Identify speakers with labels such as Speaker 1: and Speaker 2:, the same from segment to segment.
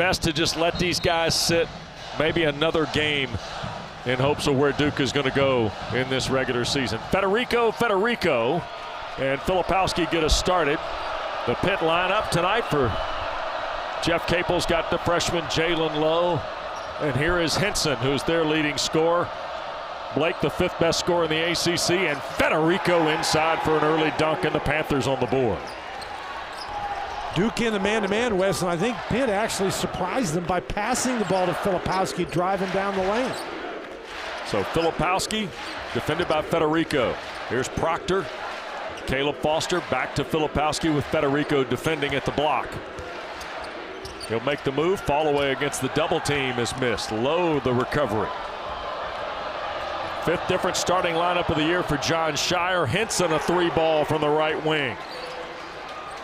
Speaker 1: best to just let these guys sit maybe another game in hopes of where Duke is going to go in this regular season. Federico, and Filipowski get us started. The Pitt lineup tonight for Jeff Capel's got the freshman Jaland Lowe. And here is Hinson, who's their leading scorer. Blake, the 5th best scorer in the ACC, and Federico inside for an early dunk, and the Panthers on the board.
Speaker 2: Duke in the man-to-man, Wes, and I think Pitt actually surprised them by passing the ball to Filipowski, driving down the lane.
Speaker 1: So Filipowski defended by Federico. Here's Proctor. Caleb Foster back to Filipowski with Federico defending at the block. He'll make the move. Fall away against the double team is missed. Lowe the recovery. 5th different starting lineup of the year for John Shire. Hinson a 3-ball from the right wing.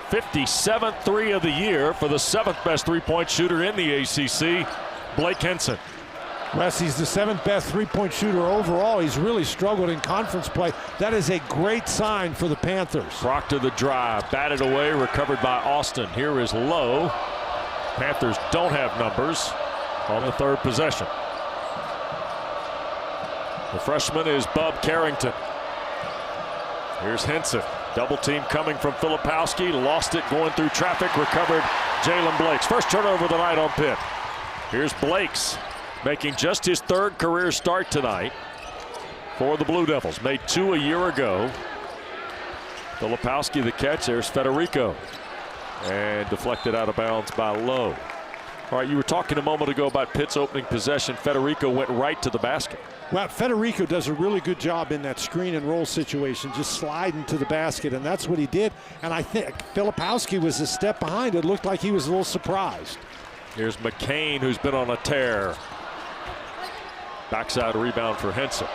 Speaker 1: 57th 3 of the year for the 7th best 3-point shooter in the ACC, Blake Hinson.
Speaker 2: Wes, he's the 7th best 3-point shooter overall. He's really struggled in conference play. That is a great sign for the Panthers.
Speaker 1: Proctor the drive, batted away, recovered by Austin. Here is Lowe. Panthers don't have numbers on the 3rd possession. The freshman is Bub Carrington. Here's Hinson. Double team coming from Filipowski. Lost it going through traffic. Recovered Jalen Blakes. First turnover of the night on Pitt. Here's Blakes making just his 3rd career start tonight for the Blue Devils. Made 2 a year ago. Filipowski the catch. There's Federico. And deflected out of bounds by Lowe. All right, you were talking a moment ago about Pitt's opening possession. Federico went right to the basket.
Speaker 2: Well, Federico does a really good job in that screen and roll situation, just sliding to the basket, and that's what he did. And I think Filipowski was a step behind. It looked like he was a little surprised.
Speaker 1: Here's McCain, who's been on a tear. Backside rebound for Hinson.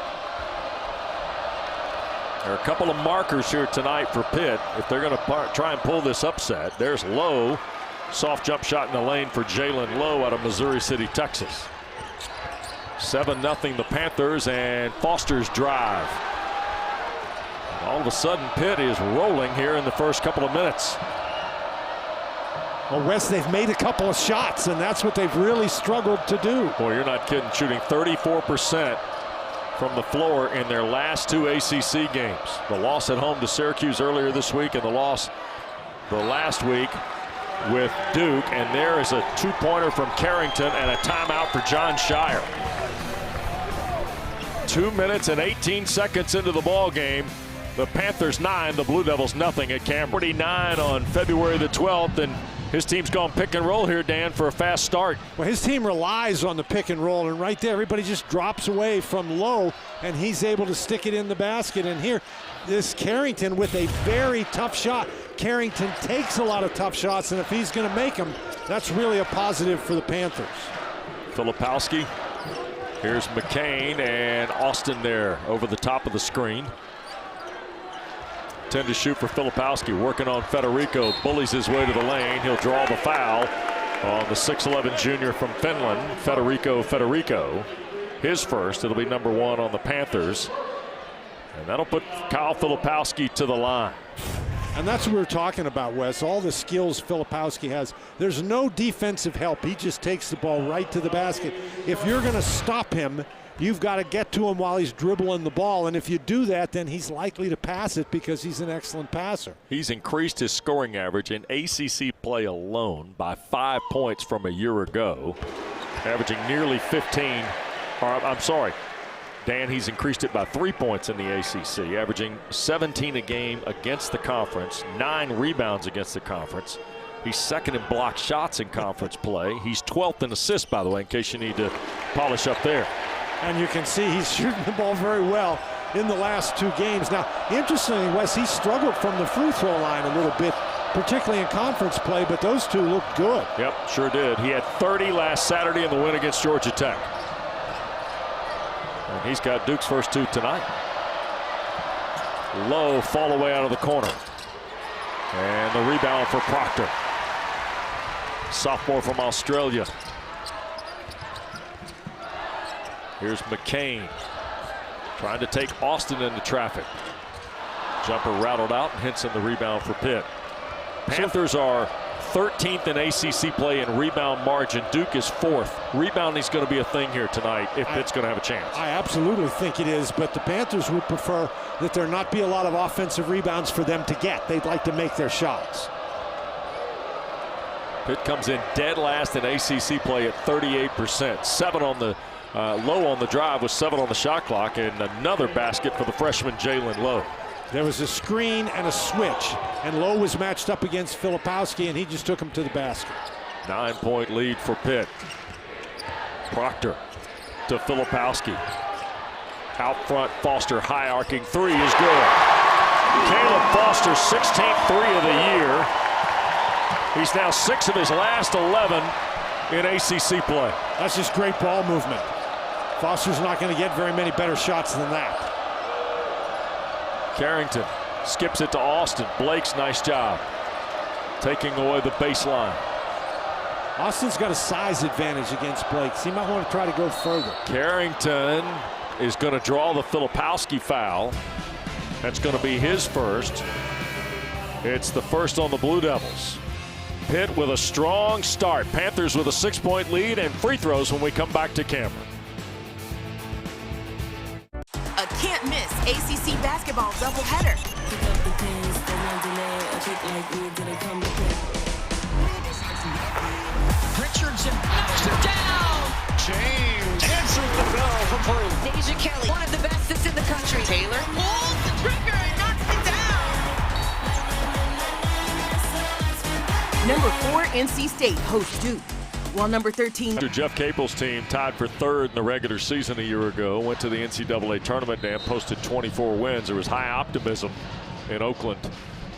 Speaker 1: There are a couple of markers here tonight for Pitt if they're going to try and pull this upset. There's Lowe. Soft jump shot in the lane for Jaland Lowe out of Missouri City, Texas. 7-0 the Panthers, and Foster's drive. And all of a sudden, Pitt is rolling here in the first couple of minutes.
Speaker 2: Well, Wes, they've made a couple of shots, and that's what they've really struggled to do.
Speaker 1: Boy, you're not kidding. Shooting 34% from the floor in their last 2 ACC games. The loss at home to Syracuse earlier this week, and the loss the last week with Duke. And there is a 2-pointer from Carrington and a timeout for John Shire. 2 minutes and 18 seconds into the ball game. The Panthers 9, the Blue Devils nothing at Cameron. 49 on February the 12th, and his team's gone pick and roll here, Dan, for a fast start.
Speaker 2: Well, his team relies on the pick and roll, and right there, everybody just drops away from Lowe, and he's able to stick it in the basket. And here, this Carrington with a very tough shot. Carrington takes a lot of tough shots, and if he's going to make them, that's really a positive for the Panthers.
Speaker 1: Filipowski. Here's McCain and Austin there over the top of the screen. 10 to shoot for Filipowski, working on Federico, bullies his way to the lane. He'll draw the foul on the 6'11 junior from Finland, Federico. His first. It'll be number 1 on the Panthers. And that'll put Kyle Filipowski to the line.
Speaker 2: And that's what we're talking about, Wes. All the skills Filipowski has. There's no defensive help. He just takes the ball right to the basket. If you're going to stop him, you've got to get to him while he's dribbling the ball. And if you do that, then he's likely to pass it because he's an excellent passer.
Speaker 1: He's increased his scoring average in ACC play alone by 5 points from a year ago, averaging nearly 15. I'm sorry, Dan, he's increased it by 3 points in the ACC, averaging 17 a game against the conference, 9 rebounds against the conference. He's second in block shots in conference play. He's 12th in assists, by the way, in case you need to polish up there.
Speaker 2: And you can see he's shooting the ball very well in the last 2 games. Now, interestingly, Wes, he struggled from the free throw line a little bit, particularly in conference play, but those 2 look good.
Speaker 1: Yep, sure did. He had 30 last Saturday in the win against Georgia Tech. And he's got Duke's first 2 tonight. Lowe fall away out of the corner. And the rebound for Proctor. Sophomore from Australia. Here's McCain trying to take Austin into traffic. Jumper rattled out, and Hinson the rebound for Pitt. Panthers are 13th in ACC play in rebound margin. Duke is 4th. Rebounding is going to be a thing here tonight if Pitt's going to have a chance.
Speaker 2: I absolutely think it is, but the Panthers would prefer that there not be a lot of offensive rebounds for them to get. They'd like to make their shots.
Speaker 1: Pitt comes in dead last in ACC play at 38%. 7 on the Lowe on the drive with 7 on the shot clock, and another basket for the freshman Jaland Lowe.
Speaker 2: There was a screen and a switch, and Lowe was matched up against Filipowski, and he just took him to the basket.
Speaker 1: 9-point lead for Pitt. Proctor to Filipowski. Out front, Foster high arcing three is good. Caleb Foster, 16th three of the year. He's now 6 of his last 11 in ACC play.
Speaker 2: That's just great ball movement. Foster's not going to get very many better shots than that.
Speaker 1: Carrington skips it to Austin. Blake's nice job taking away the baseline.
Speaker 2: Austin's got a size advantage against Blake, so he might want to try to go further.
Speaker 1: Carrington is going to draw the Filipowski foul. That's going to be his first. It's the first on the Blue Devils. Pitt with a strong start. Panthers with a 6-point lead and free throws when we come back to Cameron.
Speaker 3: A can't-miss ACC basketball doubleheader.
Speaker 4: Richardson knocks it down. James answers the bell from three.
Speaker 3: Deja Kelly, one of the best that's in the country. Taylor pulls the trigger and knocks it down. Number 4, NC State hosts Duke, while number 13.
Speaker 1: Jeff Capel's team tied for 3rd in the regular season a year ago, went to the NCAA tournament and posted 24 wins. There was high optimism in Oakland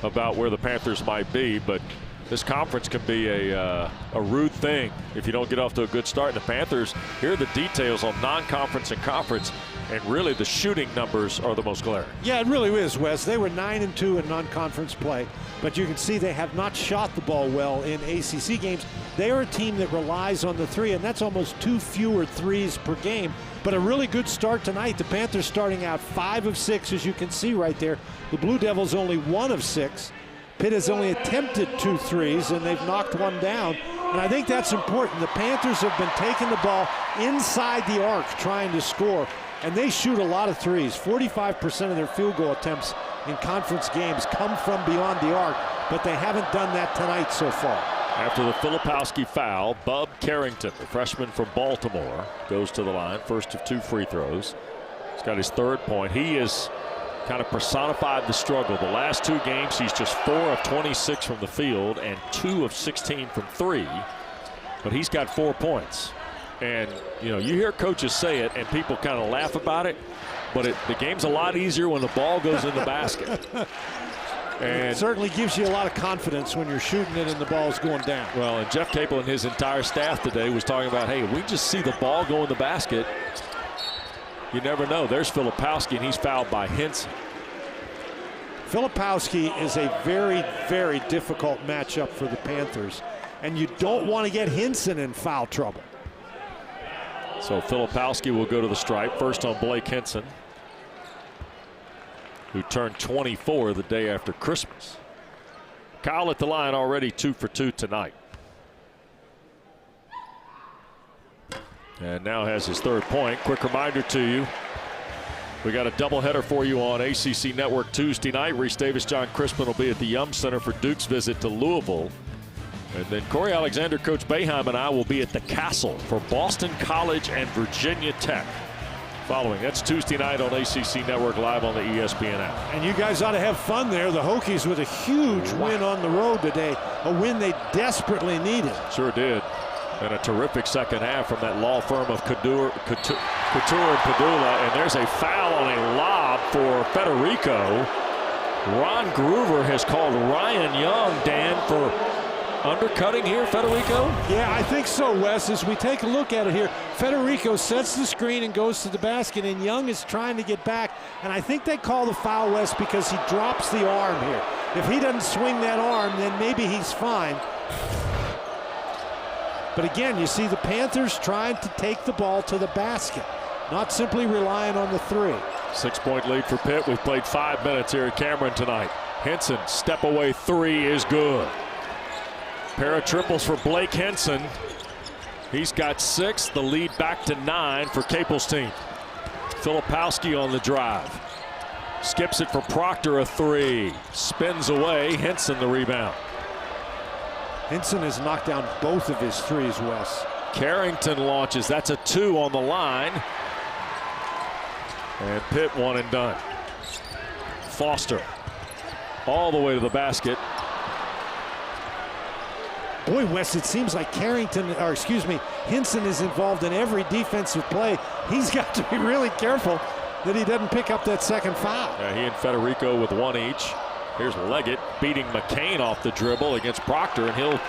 Speaker 1: about where the Panthers might be, but this conference can be a rude thing if you don't get off to a good start. And the Panthers, here are the details on non-conference and conference, and really the shooting numbers are the most glaring.
Speaker 2: Yeah, it really is, Wes. They were 9-2 in non-conference play, but you can see they have not shot the ball well in ACC games. They are a team that relies on the three, and that's almost 2 fewer threes per game. But a really good start tonight. The Panthers starting out 5 of 6, as you can see right there. The Blue Devils only 1 of 6. Pitt has only attempted 2 threes, and they've knocked one down. And I think that's important. The Panthers have been taking the ball inside the arc trying to score, and they shoot a lot of threes. 45% of their field goal attempts in conference games come from beyond the arc, but they haven't done that tonight so far.
Speaker 1: After the Filipowski foul, Bub Carrington, the freshman from Baltimore, goes to the line. First of 2 free throws. He's got his 3rd point. He is kind of personified the struggle. The last 2 games, he's just 4 of 26 from the field and 2 of 16 from 3. But he's got 4 points. And, you know, you hear coaches say it and people kind of laugh about it, but the game's a lot easier when the ball goes in the basket. And
Speaker 2: it certainly gives you a lot of confidence when you're shooting it and the ball's going down.
Speaker 1: Well, and Jeff Capel and his entire staff today was talking about, hey, if we just see the ball go in the basket, you never know. There's Filipowski, and he's fouled by Hinson.
Speaker 2: Filipowski is a very, very difficult matchup for the Panthers, and you don't want to get Hinson in foul trouble.
Speaker 1: So Filipowski will go to the stripe. First on Blake Hinson, who turned 24 the day after Christmas. Kyle at the line already 2 for 2 tonight. And now has his 3rd point. Quick reminder to you, we got a doubleheader for you on ACC Network Tuesday night. Reese Davis, John Crispin will be at the Yum Center for Duke's visit to Louisville. And then Corey Alexander, Coach Boeheim, and I will be at the Castle for Boston College and Virginia Tech. Following, that's Tuesday night on ACC Network Live on the ESPN app.
Speaker 2: And you guys ought to have fun there. The Hokies with a huge win on the road today, a win they desperately needed.
Speaker 1: Sure did. And a terrific second half from that law firm of Couture and Padula. And there's a foul on a lob for Federico. Ron Groover has called Ryan Young, Dan, for undercutting here, Federico?
Speaker 2: Yeah, I think so, Wes. As we take a look at it here, Federico sets the screen and goes to the basket, and Young is trying to get back. And I think they call the foul, Wes, because he drops the arm here. If he doesn't swing that arm, then maybe he's fine. But again, you see the Panthers trying to take the ball to the basket, not simply relying on the three.
Speaker 1: 6-point lead for Pitt. We've played 5 minutes here at Cameron tonight. Hinson, step away 3 is good. Pair of triples for Blake Hinson. He's got 6. The lead back to 9 for Capel's team. Filipowski on the drive. Skips it for Proctor, a 3. Spins away. Hinson the rebound.
Speaker 2: Hinson has knocked down both of his threes, Wes.
Speaker 1: Carrington launches. That's a 2 on the line. And Pitt one and done. Foster all the way to the basket.
Speaker 2: Boy, Wes, it seems like Hinson is involved in every defensive play. He's got to be really careful that he doesn't pick up that second foul.
Speaker 1: Yeah, he and Federico with 1 each. Here's Leggett beating McCain off the dribble against Proctor, and he'll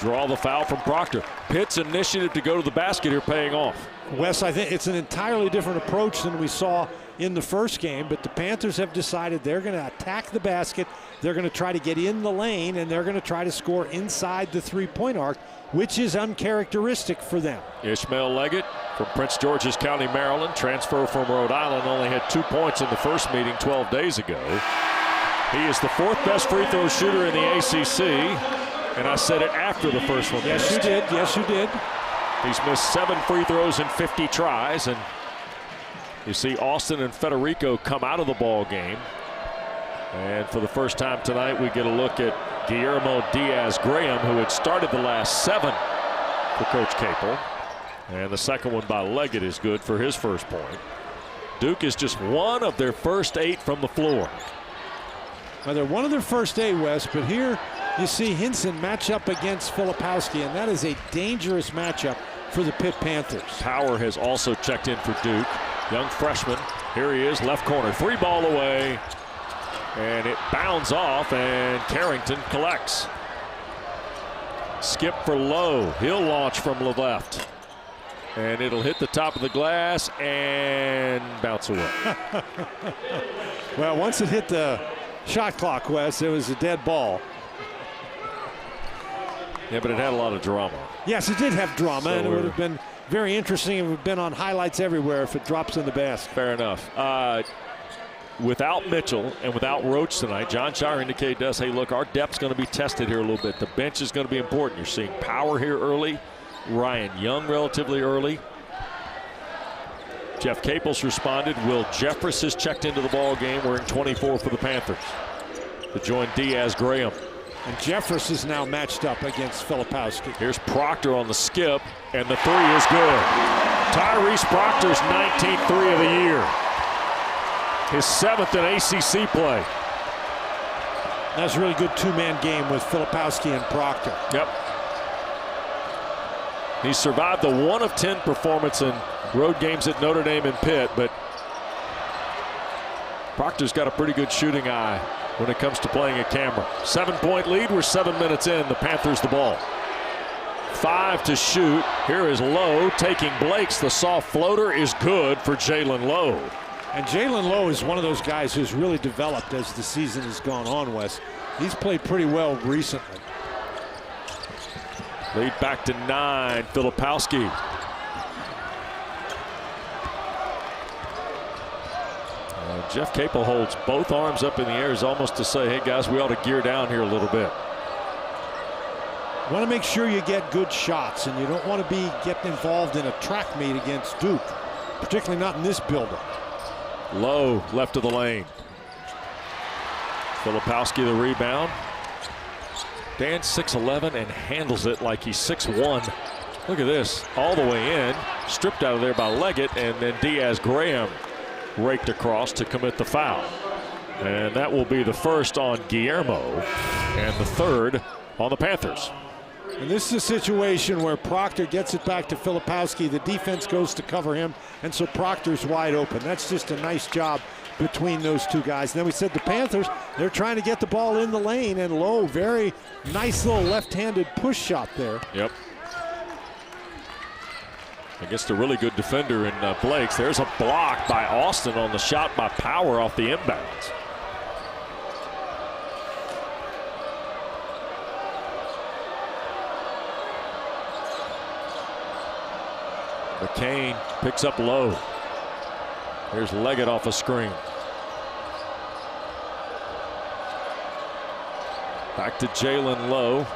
Speaker 1: draw the foul from Proctor. Pitt's initiative to go to the basket here paying off.
Speaker 2: Wes, I think it's an entirely different approach than we saw in the first game, but the Panthers have decided they're going to attack the basket. They're going to try to get in the lane, and they're going to try to score inside the three-point arc, which is uncharacteristic for them.
Speaker 1: Ishmael Leggett from Prince George's County, Maryland, transfer from Rhode Island, only had 2 points in the first meeting 12 days ago. He is the 4th best free throw shooter in the ACC, and I said it after the first one.
Speaker 2: Yes, you did. Yes, you did.
Speaker 1: He's missed 7 free throws in 50 tries, and you see Austin and Federico come out of the ball game. And for the first time tonight, we get a look at Guillermo Diaz-Graham, who had started the last 7 for Coach Capel. And the second one by Leggett is good for his first point. Duke is just 1 of their first 8 from the floor.
Speaker 2: Well, they're 1 of their first 8, Wes, but here you see Hinson match up against Filipowski, and that is a dangerous matchup for the Pitt Panthers.
Speaker 1: Power has also checked in for Duke. Young freshman. Here he is, left corner. 3 ball away. And it bounds off, and Carrington collects. Skip for Lowe. He'll launch from the left. And it'll hit the top of the glass and bounce away.
Speaker 2: Well, once it hit the shot clock, Wes, it was a dead ball.
Speaker 1: Yeah, but it had a lot of drama.
Speaker 2: Yes, it did have drama,
Speaker 1: So
Speaker 2: and it would have been very interesting. It would have been on highlights everywhere if it drops in the basket.
Speaker 1: Fair enough. Without Mitchell and without Roach tonight, John Shire indicated to us, hey, look, our depth's going to be tested here a little bit. The bench is going to be important. You're seeing Power here early. Ryan Young relatively early. Jeff Capels responded. Will Jeffress has checked into the ball game, wearing 24 for the Panthers, to join Diaz-Graham.
Speaker 2: And Jeffress is now matched up against Filipowski.
Speaker 1: Here's Proctor on the skip, and the 3 is good. Tyrese Proctor's 19th 3 of the year. His 7th in ACC play.
Speaker 2: That's a really good 2-man game with Filipowski and Proctor.
Speaker 1: Yep. He survived the 1 of 10 performance in road games at Notre Dame and Pitt, but Proctor's got a pretty good shooting eye when it comes to playing a camera. 7-point lead. We're 7 minutes in. The Panthers the ball. 5 to shoot. Here is Lowe taking Blake's. The soft floater is good for Jaland Lowe.
Speaker 2: And Jaland Lowe is one of those guys who's really developed as the season has gone on, Wes. He's played pretty well recently.
Speaker 1: Lead back to 9. Filipowski. Jeff Capel holds both arms up in the air, is almost to say, hey guys, we ought to gear down here a little bit.
Speaker 2: You want to make sure you get good shots, and you don't want to be getting involved in a track meet against Duke, particularly not in this building.
Speaker 1: Lowe left of the lane. Filipowski the rebound. Dan 6'11" and handles it like he's 6'1". Look at this, all the way in, stripped out of there by Leggett, and then Diaz-Graham raked across to commit the foul. And that will be the first on Guillermo and the 3rd on the Panthers.
Speaker 2: And this is a situation where Proctor gets it back to Filipowski. The defense goes to cover him, and so Proctor's wide open. That's just a nice job between those 2 guys. And then we said the Panthers, they're trying to get the ball in the lane, and Lowe, very nice little left-handed push shot there.
Speaker 1: Yep. Against a really good defender in Blake's. There's a block by Austin on the shot by Power off the inbounds. McCain picks up Lowe. Here's Leggett off a screen. Back to Jaland Lowe.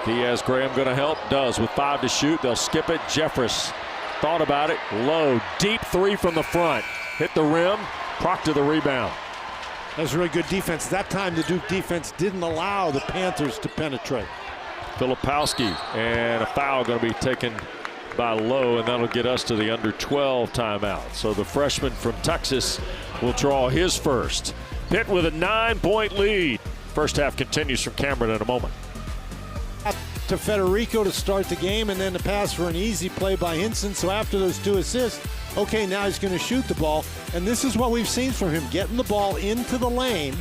Speaker 1: Diaz Graham going to help. Does with 5 to shoot. They'll skip it. Jeffress thought about it. Lowe, deep 3 from the front. Hit the rim. Proctor the rebound.
Speaker 2: That was really good defense. That time the Duke defense didn't allow the Panthers to penetrate.
Speaker 1: Filipowski, and a foul going to be taken by Lowe, and that'll get us to the under 12 timeout. So the freshman from Texas will draw his first. Pitt with a 9-point lead. First half continues from Cameron in a moment.
Speaker 2: To Federico to start the game, and then the pass for an easy play by Hinson. So after those 2 assists, okay, now he's going to shoot the ball. And this is what we've seen from him, getting the ball into the lane.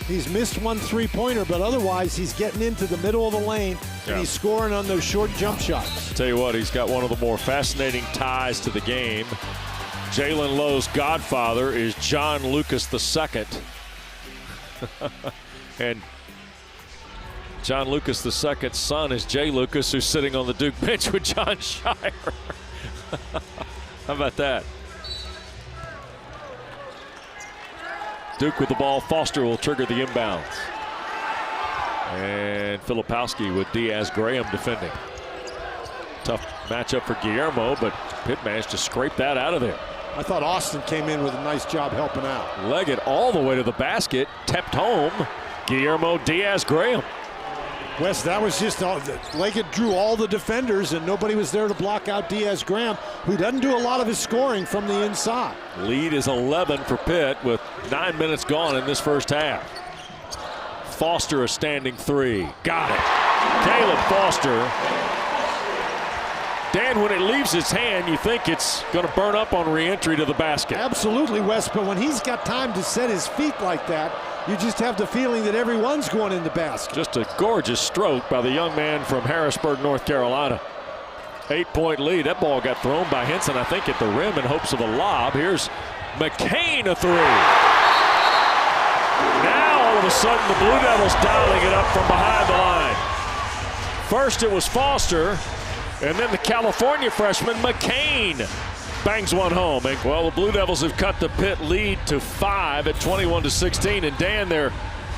Speaker 2: He's missed 1 3-pointer, but otherwise he's getting into the middle of the lane, and he's scoring on those short jump shots.
Speaker 1: Tell you what, he's got one of the more fascinating ties to the game. Jaland Lowe's godfather is John Lucas II. And John Lucas II's son is Jay Lucas, who's sitting on the Duke bench with John Shire. How about that? Duke with the ball. Foster will trigger the inbounds. And Filipowski with Diaz Graham defending. Tough matchup for Guillermo, but Pitt managed to scrape that out of there.
Speaker 2: I thought Austin came in with a nice job helping out.
Speaker 1: Leg it all the way to the basket. Tapped home. Guillermo Diaz Graham.
Speaker 2: Wes, that was just Leggett drew all the defenders, and nobody was there to block out Diaz Graham, who doesn't do a lot of his scoring from the inside.
Speaker 1: Lead is 11 for Pitt with 9 minutes gone in this first half. Foster a standing 3. Got it. Caleb Foster. Dan, when it leaves his hand, you think it's going to burn up on re-entry to the basket.
Speaker 2: Absolutely, Wes, but when he's got time to set his feet like that, you just have the feeling that everyone's going in the basket.
Speaker 1: Just a gorgeous stroke by the young man from Harrisburg, North Carolina. 8-point lead. That ball got thrown by Hinson, I think, at the rim in hopes of a lob. Here's McCain, a 3. Now, all of a sudden, the Blue Devils dialing it up from behind the line. First, it was Foster, and then the California freshman, McCain, bangs one home. And, well, the Blue Devils have cut the Pitt lead to 5 at 21-16. And, Dan, they're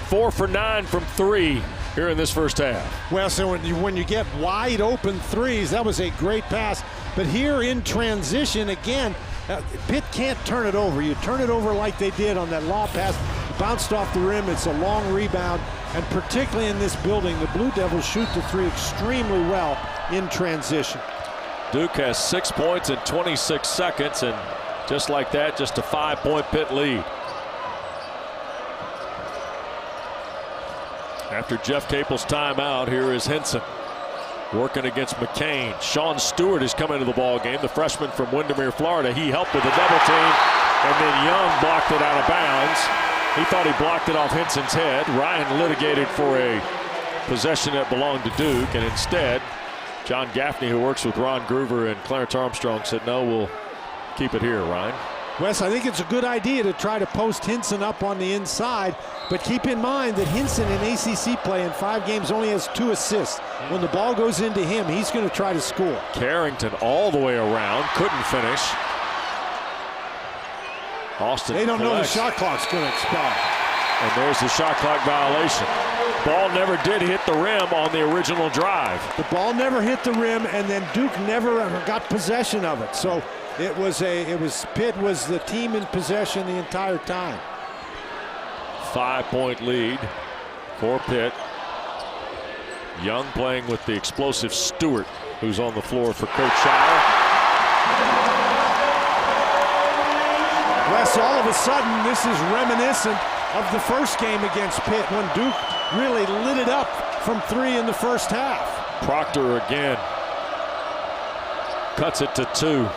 Speaker 1: 4 for 9 from 3 here in this first half.
Speaker 2: Well, so when you get wide open threes, that was a great pass. But here in transition, again, Pitt can't turn it over. You turn it over like they did on that lob pass. Bounced off the rim. It's a long rebound. And particularly in this building, the Blue Devils shoot the 3 extremely well in transition.
Speaker 1: Duke has 6 points in 26 seconds, and just like that, just a 5-point Pitt lead. After Jeff Capel's timeout, here is Hinson working against McCain. Sean Stewart is coming to the ball game, the freshman from Windermere, Florida. He helped with a double team, and then Young blocked it out of bounds. He thought he blocked it off Hinson's head. Ryan litigated for a possession that belonged to Duke, and instead, John Gaffney, who works with Ron Groover and Clarence Armstrong, said, no, we'll keep it here, Ryan.
Speaker 2: Wes, I think it's a good idea to try to post Hinson up on the inside, but keep in mind that Hinson in ACC play in 5 games only has 2 assists. When the ball goes into him, he's going to try to score.
Speaker 1: Carrington all the way around, couldn't finish. Austin
Speaker 2: They don't
Speaker 1: collects.
Speaker 2: know the shot clock's going to expire.
Speaker 1: And there's the shot clock violation. Ball never did hit the rim on the original drive.
Speaker 2: The ball never hit the rim, and then Duke never got possession of it. So Pitt was the team in possession the entire time.
Speaker 1: 5-point lead for Pitt. Young playing with the explosive Stewart, who's on the floor for Coach Shire.
Speaker 2: Wes, all of a sudden, this is reminiscent of the first game against Pitt when Duke really lit it up from 3 in the first half.
Speaker 1: Proctor again. Cuts it to 2.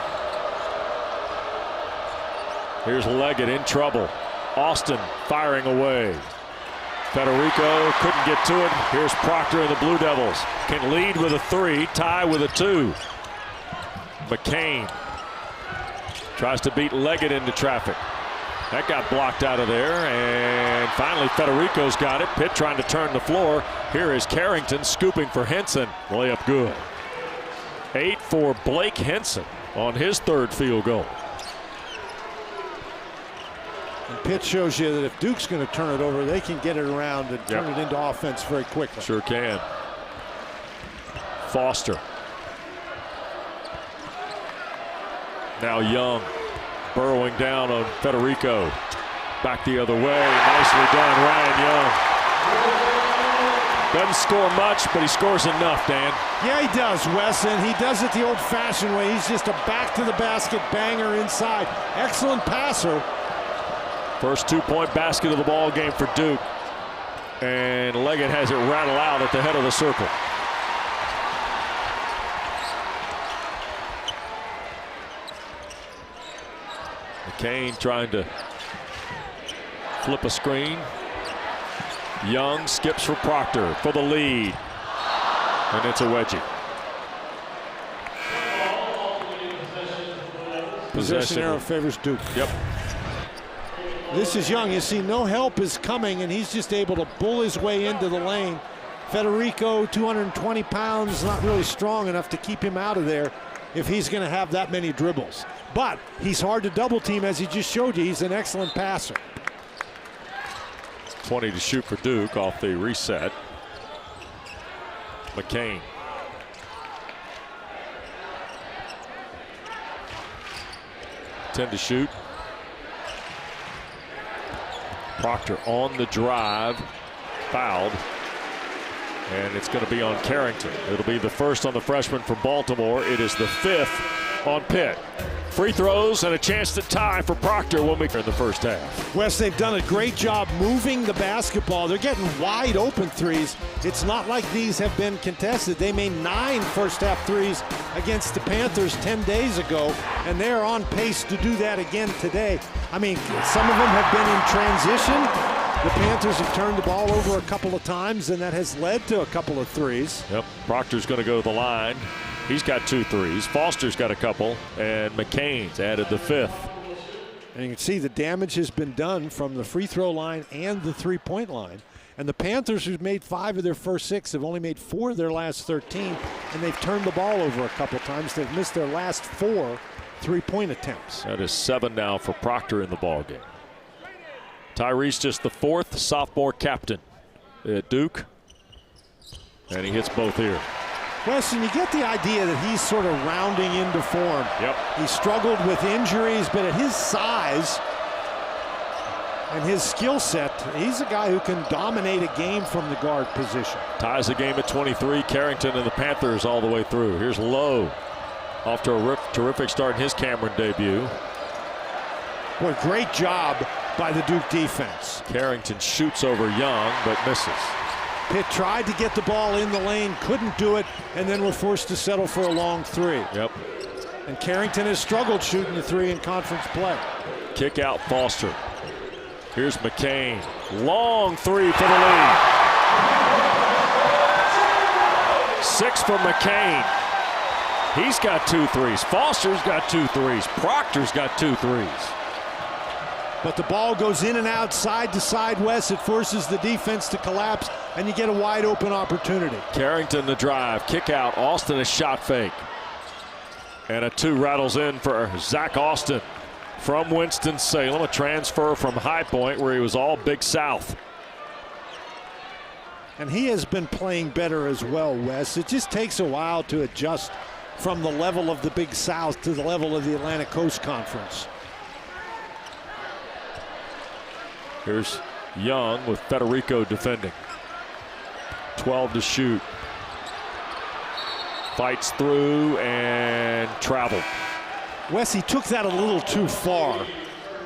Speaker 1: Here's Leggett in trouble. Austin firing away. Federico couldn't get to it. Here's Proctor and the Blue Devils. Can lead with a 3, tie with a 2. McCain tries to beat Leggett into traffic. That got blocked out of there, and finally Federico's got it. Pitt trying to turn the floor. Here is Carrington scooping for Hinson. Layup good. 8 for Blake Hinson on his 3rd field goal.
Speaker 2: And Pitt shows you that if Duke's going to turn it over, they can get it around and turn it into offense very quickly.
Speaker 1: Sure can. Foster. Now Young burrowing down on Federico. Back the other way. Nicely done, Ryan Young. Doesn't score much, but he scores enough, Dan.
Speaker 2: Yeah, he does, Wes, and he does it the old-fashioned way. He's just a back-to-the-basket banger inside. Excellent passer.
Speaker 1: First two-point basket of the ball game for Duke. And Leggett has it rattle out at the head of the circle. McCain trying to flip a screen. Young skips for Proctor for the lead. And it's a wedgie.
Speaker 2: Possession arrow favors Duke.
Speaker 1: Yep.
Speaker 2: This is Young. You see, no help is coming, and he's just able to bull his way into the lane. Federico, 220 pounds, not really strong enough to keep him out of there if he's going to have that many dribbles. But he's hard to double team, as he just showed you. He's an excellent passer.
Speaker 1: 20 to shoot for Duke off the reset. McCain. Ten to shoot. Proctor on the drive, fouled, and it's going to be on Carrington. It'll be the first on the freshman from Baltimore. It is the fifth on Pitt. Free throws and a chance to tie for Proctor when we are in the first half.
Speaker 2: Wes, they've done a great job moving the basketball. They're getting wide open threes. It's not like these have been contested. They made 9 first half threes against the Panthers 10 days ago, and they're on pace to do that again today. I mean, some of them have been in transition. The Panthers have turned the ball over a couple of times, and that has led to a couple of threes.
Speaker 1: Yep, Proctor's going to go to the line. He's got 2 threes. Foster's got a couple, and McCain's added the 5th.
Speaker 2: And you can see the damage has been done from the free throw line and the three-point line. And the Panthers, who've made 5 of their first 6, have only made 4 of their last 13, and they've turned the ball over a couple of times. They've missed their last 4 three-point attempts.
Speaker 1: That is 7 now for Proctor in the ball game. Tyrese just the 4th sophomore captain at Duke, and he hits both here.
Speaker 2: Weston, you get the idea that he's sort of rounding into form.
Speaker 1: Yep.
Speaker 2: He struggled with injuries, but at his size and his skill set, he's a guy who can dominate a game from the guard position.
Speaker 1: Ties the game at 23. Carrington and the Panthers all the way through. Here's Lowe off to a terrific start in his Cameron debut.
Speaker 2: What a great job by the Duke defense.
Speaker 1: Carrington shoots over Young, but misses.
Speaker 2: Pitt tried to get the ball in the lane, couldn't do it, and then were forced to settle for a long 3.
Speaker 1: Yep.
Speaker 2: And Carrington has struggled shooting the 3 in conference play.
Speaker 1: Kick out Foster. Here's McCain. Long 3 for the lead. 6 for McCain. He's got 2 threes. Foster's got 2 threes. Proctor's got 2 threes.
Speaker 2: But the ball goes in and out, side to side, Wes. It forces the defense to collapse, and you get a wide open opportunity.
Speaker 1: Carrington the drive, kick out. Austin a shot fake. And a 2 rattles in for Zach Austin from Winston-Salem, a transfer from High Point where he was all Big South.
Speaker 2: And he has been playing better as well, Wes. It just takes a while to adjust from the level of the Big South to the level of the Atlantic Coast Conference.
Speaker 1: Here's Young with Federico defending. 12 to shoot. Fights through and traveled.
Speaker 2: Wes, he took that a little too far.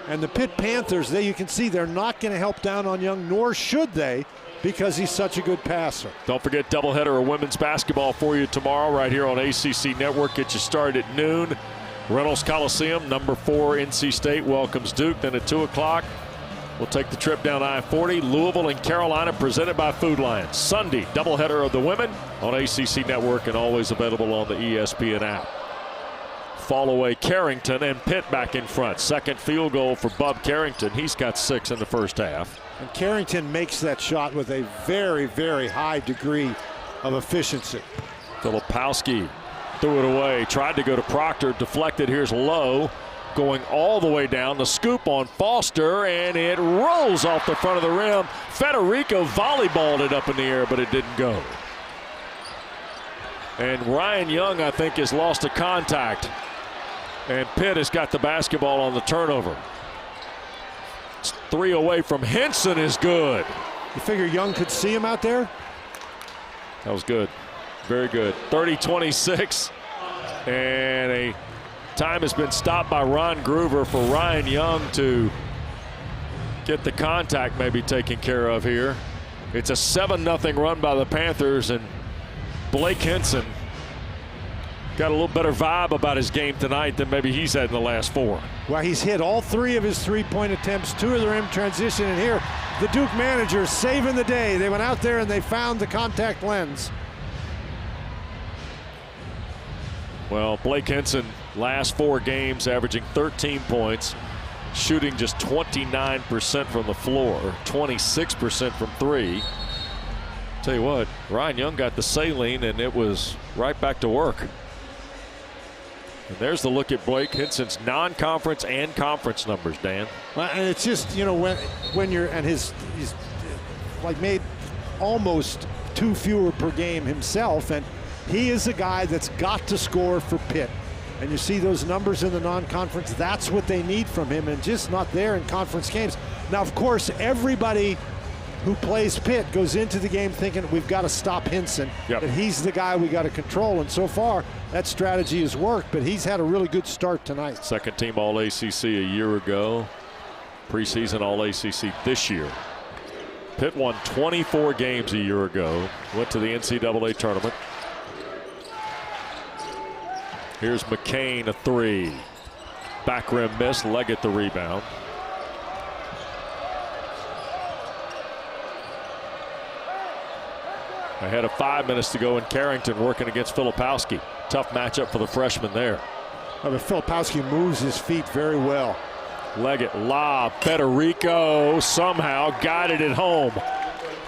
Speaker 2: And the Pitt Panthers, you can see they're not going to help down on Young, nor should they, because he's such a good passer.
Speaker 1: Don't forget doubleheader of women's basketball for you tomorrow right here on ACC Network. Get you started at noon. Reynolds Coliseum, number 4 NC State welcomes Duke. Then at 2 o'clock, we'll take the trip down I-40. Louisville and Carolina, presented by Food Lion. Sunday, doubleheader of the women on ACC Network and always available on the ESPN app. Fall away Carrington, and Pitt back in front. Second field goal for Bub Carrington. He's got 6 in the first half.
Speaker 2: And Carrington makes that shot with a very, very high degree of efficiency.
Speaker 1: Filipowski threw it away. Tried to go to Proctor. Deflected. Here's Lowe going all the way down. The scoop on Foster, and it rolls off the front of the rim. Federico volleyballed it up in the air, but it didn't go. And Ryan Young, I think, has lost a contact. And Pitt has got the basketball on the turnover. It's 3 away from Hinson is good.
Speaker 2: You figure Young could see him out there?
Speaker 1: That was good. Very good. 30-26. And a time has been stopped by Ron Groover for Ryan Young to get the contact maybe taken care of here. It's a 7-0 run by the Panthers, and Blake Hinson got a little better vibe about his game tonight than maybe he's had in the last 4.
Speaker 2: Well, he's hit all 3 of his 3-point attempts, 2 of them in transition, and here the Duke managers saving the day. They went out there and they found the contact lens.
Speaker 1: Well, Blake Hinson, last 4 games, averaging 13 points, shooting just 29% from the floor, 26% from 3. Tell you what, Ryan Young got the saline, and it was right back to work. And there's the look at Blake Hinson's non-conference and conference numbers, Dan.
Speaker 2: Well, and it's just, you know, when you're, and he's like made almost 2 fewer per game himself, and he is a guy that's got to score for Pitt. And you see those numbers in the non-conference, that's what they need from him, and just not there in conference games. Now, of course, everybody who plays Pitt goes into the game thinking we've got to stop Hinson, that he's the guy we got to control, and so far that strategy has worked, but he's had a really good start tonight.
Speaker 1: Second team All-ACC a year ago, preseason All-ACC this year. Pitt won 24 games a year ago, went to the NCAA tournament. Here's McCain, a 3. Back rim miss, Leggett the rebound. Ahead of 5 minutes to go in Carrington working against Filipowski. Tough matchup for the freshman there.
Speaker 2: But Filipowski moves his feet very well.
Speaker 1: Leggett, lob, Federico somehow guided it home.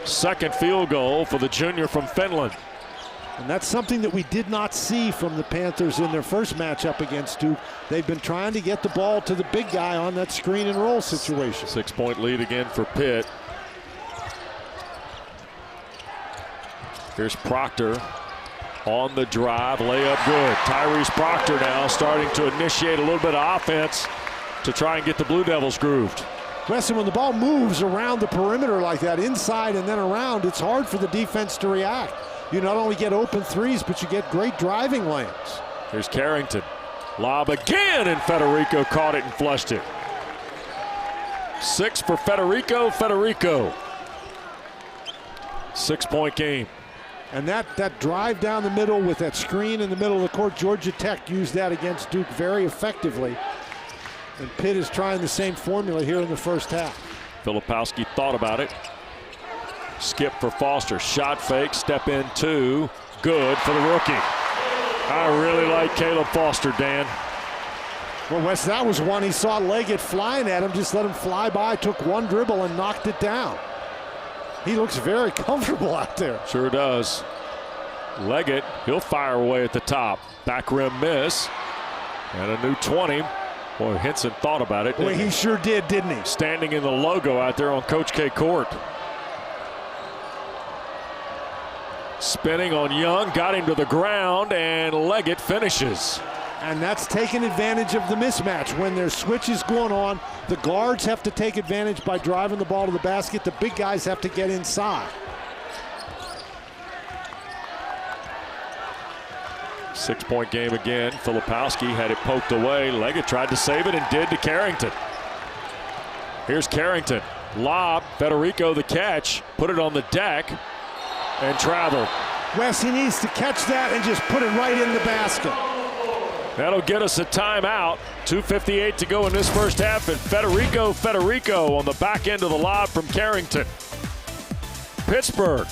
Speaker 1: Second field goal for the junior from Finland.
Speaker 2: And that's something that we did not see from the Panthers in their first matchup against Duke. They've been trying to get the ball to the big guy on that screen and roll situation.
Speaker 1: 6-point lead again for Pitt. Here's Proctor on the drive, layup good. Tyrese Proctor now starting to initiate a little bit of offense to try and get the Blue Devils grooved.
Speaker 2: Weston, when the ball moves around the perimeter like that, inside and then around, it's hard for the defense to react. You not only get open threes, but you get great driving lanes.
Speaker 1: Here's Carrington. Lob again, and Federico caught it and flushed it. 6 for Federico. 6-point game.
Speaker 2: And that drive down the middle with that screen in the middle of the court, Georgia Tech used that against Duke very effectively. And Pitt is trying the same formula here in the first half.
Speaker 1: Filipowski thought about it. Skip for Foster. Shot fake. Step in 2. Good for the rookie. I really like Caleb Foster, Dan.
Speaker 2: Well, Wes, that was one he saw Leggett flying at him. Just let him fly by. Took one dribble and knocked it down. He looks very comfortable out there.
Speaker 1: Sure does. Leggett, he'll fire away at the top. Back rim miss. And a new 20. Boy, Hinson thought about it.
Speaker 2: Boy, he sure did, didn't he?
Speaker 1: Standing in the logo out there on Coach K court. Spinning on Young, got him to the ground, and Leggett finishes.
Speaker 2: And that's taking advantage of the mismatch. When there's switches going on, the guards have to take advantage by driving the ball to the basket. The big guys have to get inside.
Speaker 1: 6-point game again. Filipowski had it poked away. Leggett tried to save it and did to Carrington. Here's Carrington. Lob. Federico the catch. Put it on the deck and traveled.
Speaker 2: Wes, he needs to catch that and just put it right in the basket.
Speaker 1: That'll get us a timeout. 2:58 to go in this first half, and Federico on the back end of the lob from Carrington. Pittsburgh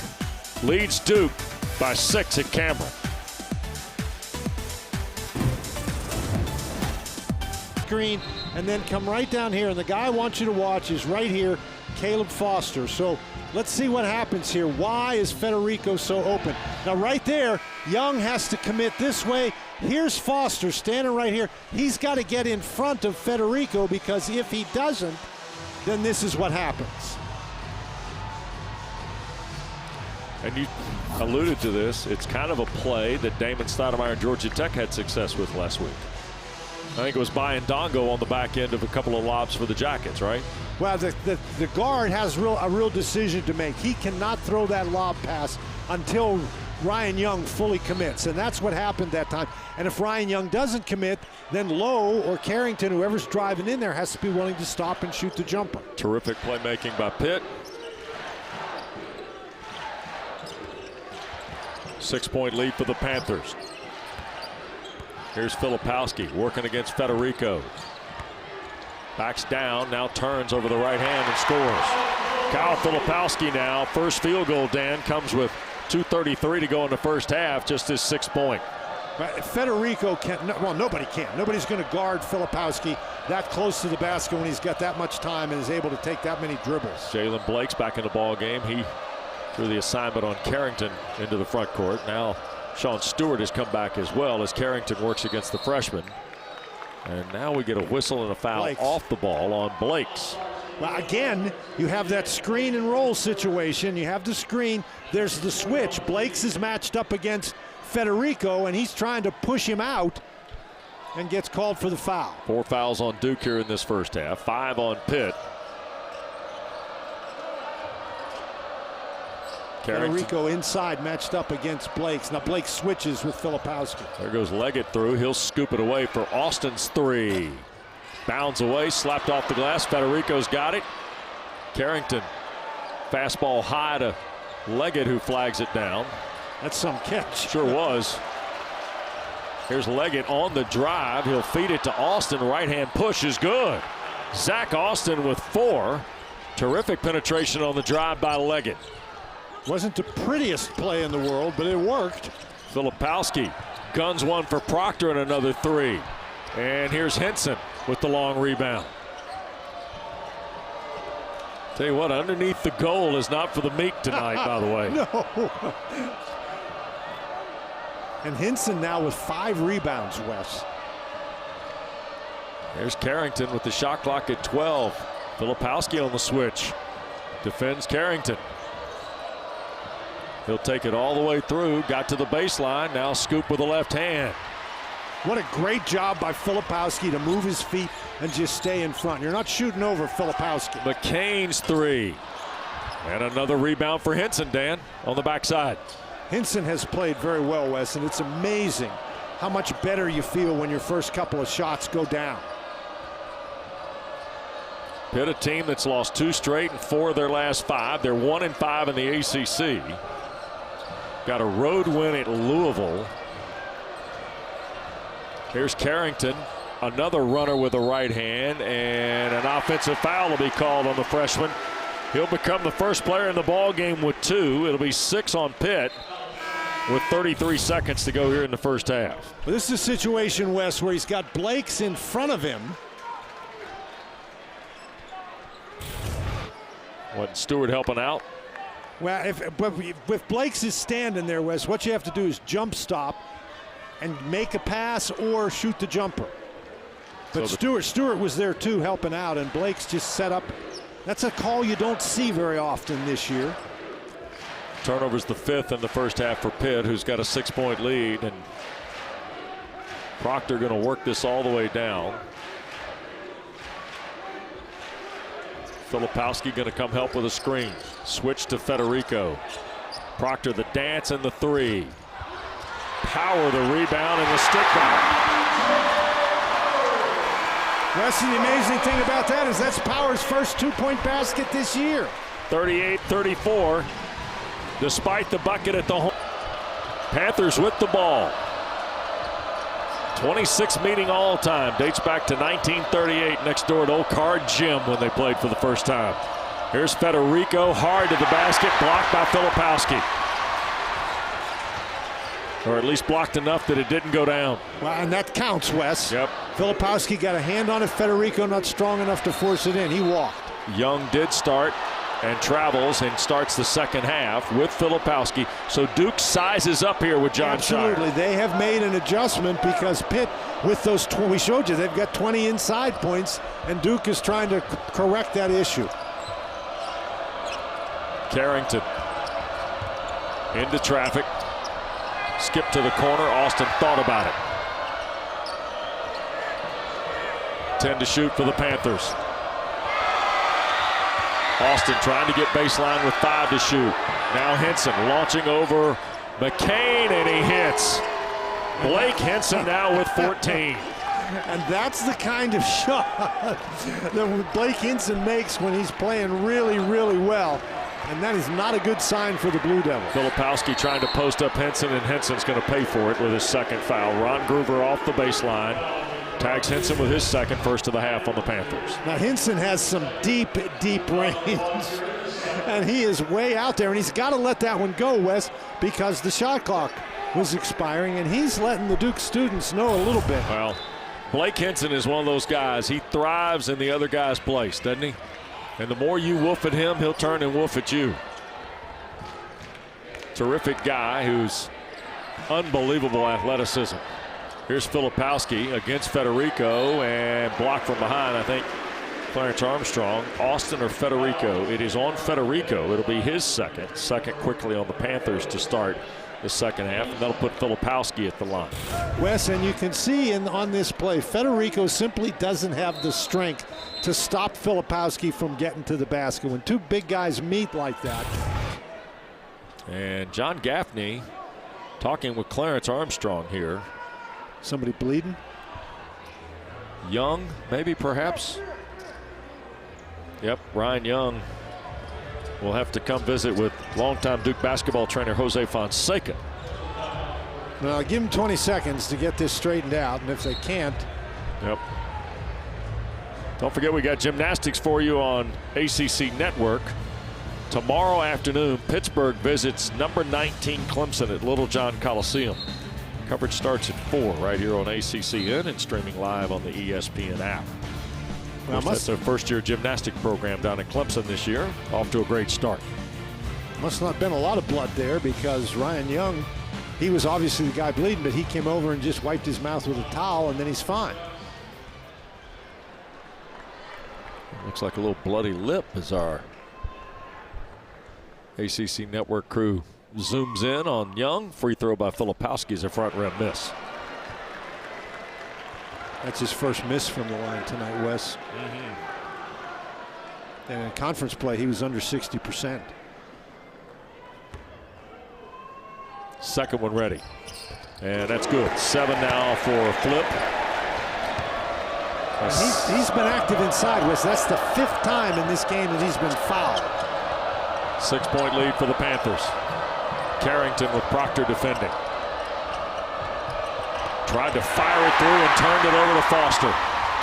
Speaker 1: leads Duke by 6 at Cameron.
Speaker 2: Screen and then come right down here, and the guy I want you to watch is right here, Caleb Foster. So let's see what happens here. Why is Federico so open? Now right there, Young has to commit this way. Here's Foster standing right here. He's got to get in front of Federico, because if he doesn't, then this is what happens.
Speaker 1: And you alluded to this. It's kind of a play that Damon Stoudemire and Georgia Tech had success with last week. I think it was Dongo on the back end of a couple of lobs for the Jackets, right?
Speaker 2: Well, the guard has a real decision to make. He cannot throw that lob pass until Ryan Young fully commits, and that's what happened that time. And if Ryan Young doesn't commit, then Lowe or Carrington, whoever's driving in there, has to be willing to stop and shoot the jumper.
Speaker 1: Terrific playmaking by Pitt. 6-point lead for the Panthers. Here's Filipowski working against Federico. Backs down, now turns over the right hand and scores. Kyle Filipowski now, first field goal, Dan, comes with 2:33 to go in the first half, just his 6th point.
Speaker 2: Federico can't, well, nobody can. Nobody's going to guard Filipowski that close to the basket when he's got that much time and is able to take that many dribbles.
Speaker 1: Jalen Blake's back in the ball game. He threw the assignment on Carrington into the front court. Now Sean Stewart has come back as well as Carrington works against the freshman. And now we get a whistle and a foul off the ball on Blake's.
Speaker 2: Well, again, you have that screen and roll situation. You have the screen. There's the switch. Blake's is matched up against Federico, and he's trying to push him out and gets called for the foul.
Speaker 1: 4 fouls on Duke here in this first half. 5 on Pitt.
Speaker 2: Federico inside matched up against Blake's. Now Blake switches with Filipowski.
Speaker 1: There goes Leggett through. He'll scoop it away for Austin's 3. Bounds away, slapped off the glass. Federico's got it. Carrington, fastball high to Leggett, who flags it down.
Speaker 2: That's some catch.
Speaker 1: Sure was. Here's Leggett on the drive. He'll feed it to Austin. Right hand push is good. Zach Austin with 4. Terrific penetration on the drive by Leggett.
Speaker 2: Wasn't the prettiest play in the world, but it worked.
Speaker 1: Filipowski guns one for Proctor and another 3. And here's Hinson with the long rebound. Tell you what, underneath the goal is not for the meek tonight, by the way.
Speaker 2: No. And Hinson now with 5 rebounds, Wes.
Speaker 1: There's Carrington with the shot clock at 12. Filipowski on the switch. Defends Carrington. He'll take it all the way through. Got to the baseline. Now scoop with the left hand.
Speaker 2: What a great job by Filipowski to move his feet and just stay in front. You're not shooting over Filipowski.
Speaker 1: McCain's 3. And another rebound for Hinson, Dan, on the backside.
Speaker 2: Hinson has played very well, Wes, and it's amazing how much better you feel when your first couple of shots go down.
Speaker 1: Pitt, a team that's lost 2 straight and 4 of their last 5. They're 1-5 in the ACC. Got a road win at Louisville. Here's Carrington, another runner with a right hand, and an offensive foul will be called on the freshman. He'll become the first player in the ball game with 2. It'll be 6 on Pitt with 33 seconds to go here in the first half.
Speaker 2: Well, this is a situation, Wes, where he's got Blake's in front of him.
Speaker 1: What, Stewart helping out?
Speaker 2: Well, if Blake's is standing there, Wes, what you have to do is jump stop and make a pass or shoot the jumper. But so Stewart was there too, helping out, and Blake's just set up. That's a call you don't see very often this year.
Speaker 1: Turnover's the 5th in the first half for Pitt, who's got a 6-point lead, and Proctor going to work this all the way down. Filipowski going to come help with a screen. Switch to Federico. Proctor the dance and the 3. Power the rebound and the stick back.
Speaker 2: Wes, the amazing thing about that is that's Power's first 2-point basket this year.
Speaker 1: 38-34. Despite the bucket at the home. Panthers with the ball. 26 meeting all time. Dates back to 1938 next door at Old Card Gym when they played for the first time. Here's Federico, hard to the basket, blocked by Filipowski. Or at least blocked enough that it didn't go down.
Speaker 2: Well, and that counts, Wes.
Speaker 1: Yep.
Speaker 2: Filipowski got a hand on it. Federico not strong enough to force it in. He walked.
Speaker 1: Young did start and travels and starts the second half with Filipowski. So Duke sizes up here with John Shire.
Speaker 2: Absolutely. They have made an adjustment because Pitt, with those, we showed you, they've got 20 inside points, and Duke is trying to correct that issue.
Speaker 1: Carrington Into traffic. Skip to the corner. Austin thought about it. 10 to shoot for the Panthers. Austin trying to get baseline with 5 to shoot. Now Hinson launching over McCain, and he hits. Blake Hinson now with 14.
Speaker 2: And that's the kind of shot that Blake Hinson makes when he's playing really, really well. And that is not a good sign for the Blue Devils.
Speaker 1: Filipowski trying to post up Hinson, and Hinson's going to pay for it with his second foul. Ron Groover off the baseline. Tags Hinson with his second, first of the half on the Panthers.
Speaker 2: Now Hinson has some deep, deep range. And he is way out there. And he's got to let that one go, Wes, because the shot clock was expiring. And he's letting the Duke students know a little bit.
Speaker 1: Well, Blake Hinson is one of those guys. He thrives in the other guy's place, doesn't he? And the more you woof at him, he'll turn and woof at you. Terrific guy who's unbelievable athleticism. Here's Filipowski against Federico, and blocked from behind, I think, Clarence Armstrong. Austin or Federico? It is on Federico. It'll be his second. Second quickly on the Panthers to start the second half, and that'll put Filipowski at the line.
Speaker 2: Wes, and you can see on this play, Federico simply doesn't have the strength to stop Filipowski from getting to the basket when two big guys meet like that.
Speaker 1: And John Gaffney talking with Clarence Armstrong here.
Speaker 2: Somebody bleeding?
Speaker 1: Young, maybe, perhaps. Yep, Ryan Young will have to come visit with longtime Duke basketball trainer Jose Fonseca.
Speaker 2: Well, give them 20 seconds to get this straightened out, and if they can't.
Speaker 1: Yep. Don't forget, we got gymnastics for you on ACC Network. Tomorrow afternoon, Pittsburgh visits number 19 Clemson at Little John Coliseum. Coverage starts at 4 right here on ACCN and streaming live on the ESPN app. Well, that's their first-year gymnastic program down in Clemson this year. Off to a great start.
Speaker 2: Must not have been a lot of blood there, because Ryan Young, he was obviously the guy bleeding, but he came over and just wiped his mouth with a towel, and then he's fine.
Speaker 1: Looks like a little bloody lip as our ACC Network crew zooms in on Young. Free throw by Filipowski is a front rim miss.
Speaker 2: That's his first miss from the line tonight, Wes. And in conference play, he was under 60%.
Speaker 1: Second one ready. And that's good. 7 now for Flip.
Speaker 2: He's been active inside, Wes. That's the 5th time in this game that he's been fouled.
Speaker 1: 6-point lead for the Panthers. Carrington with Proctor defending. Tried to fire it through and turned it over to Foster.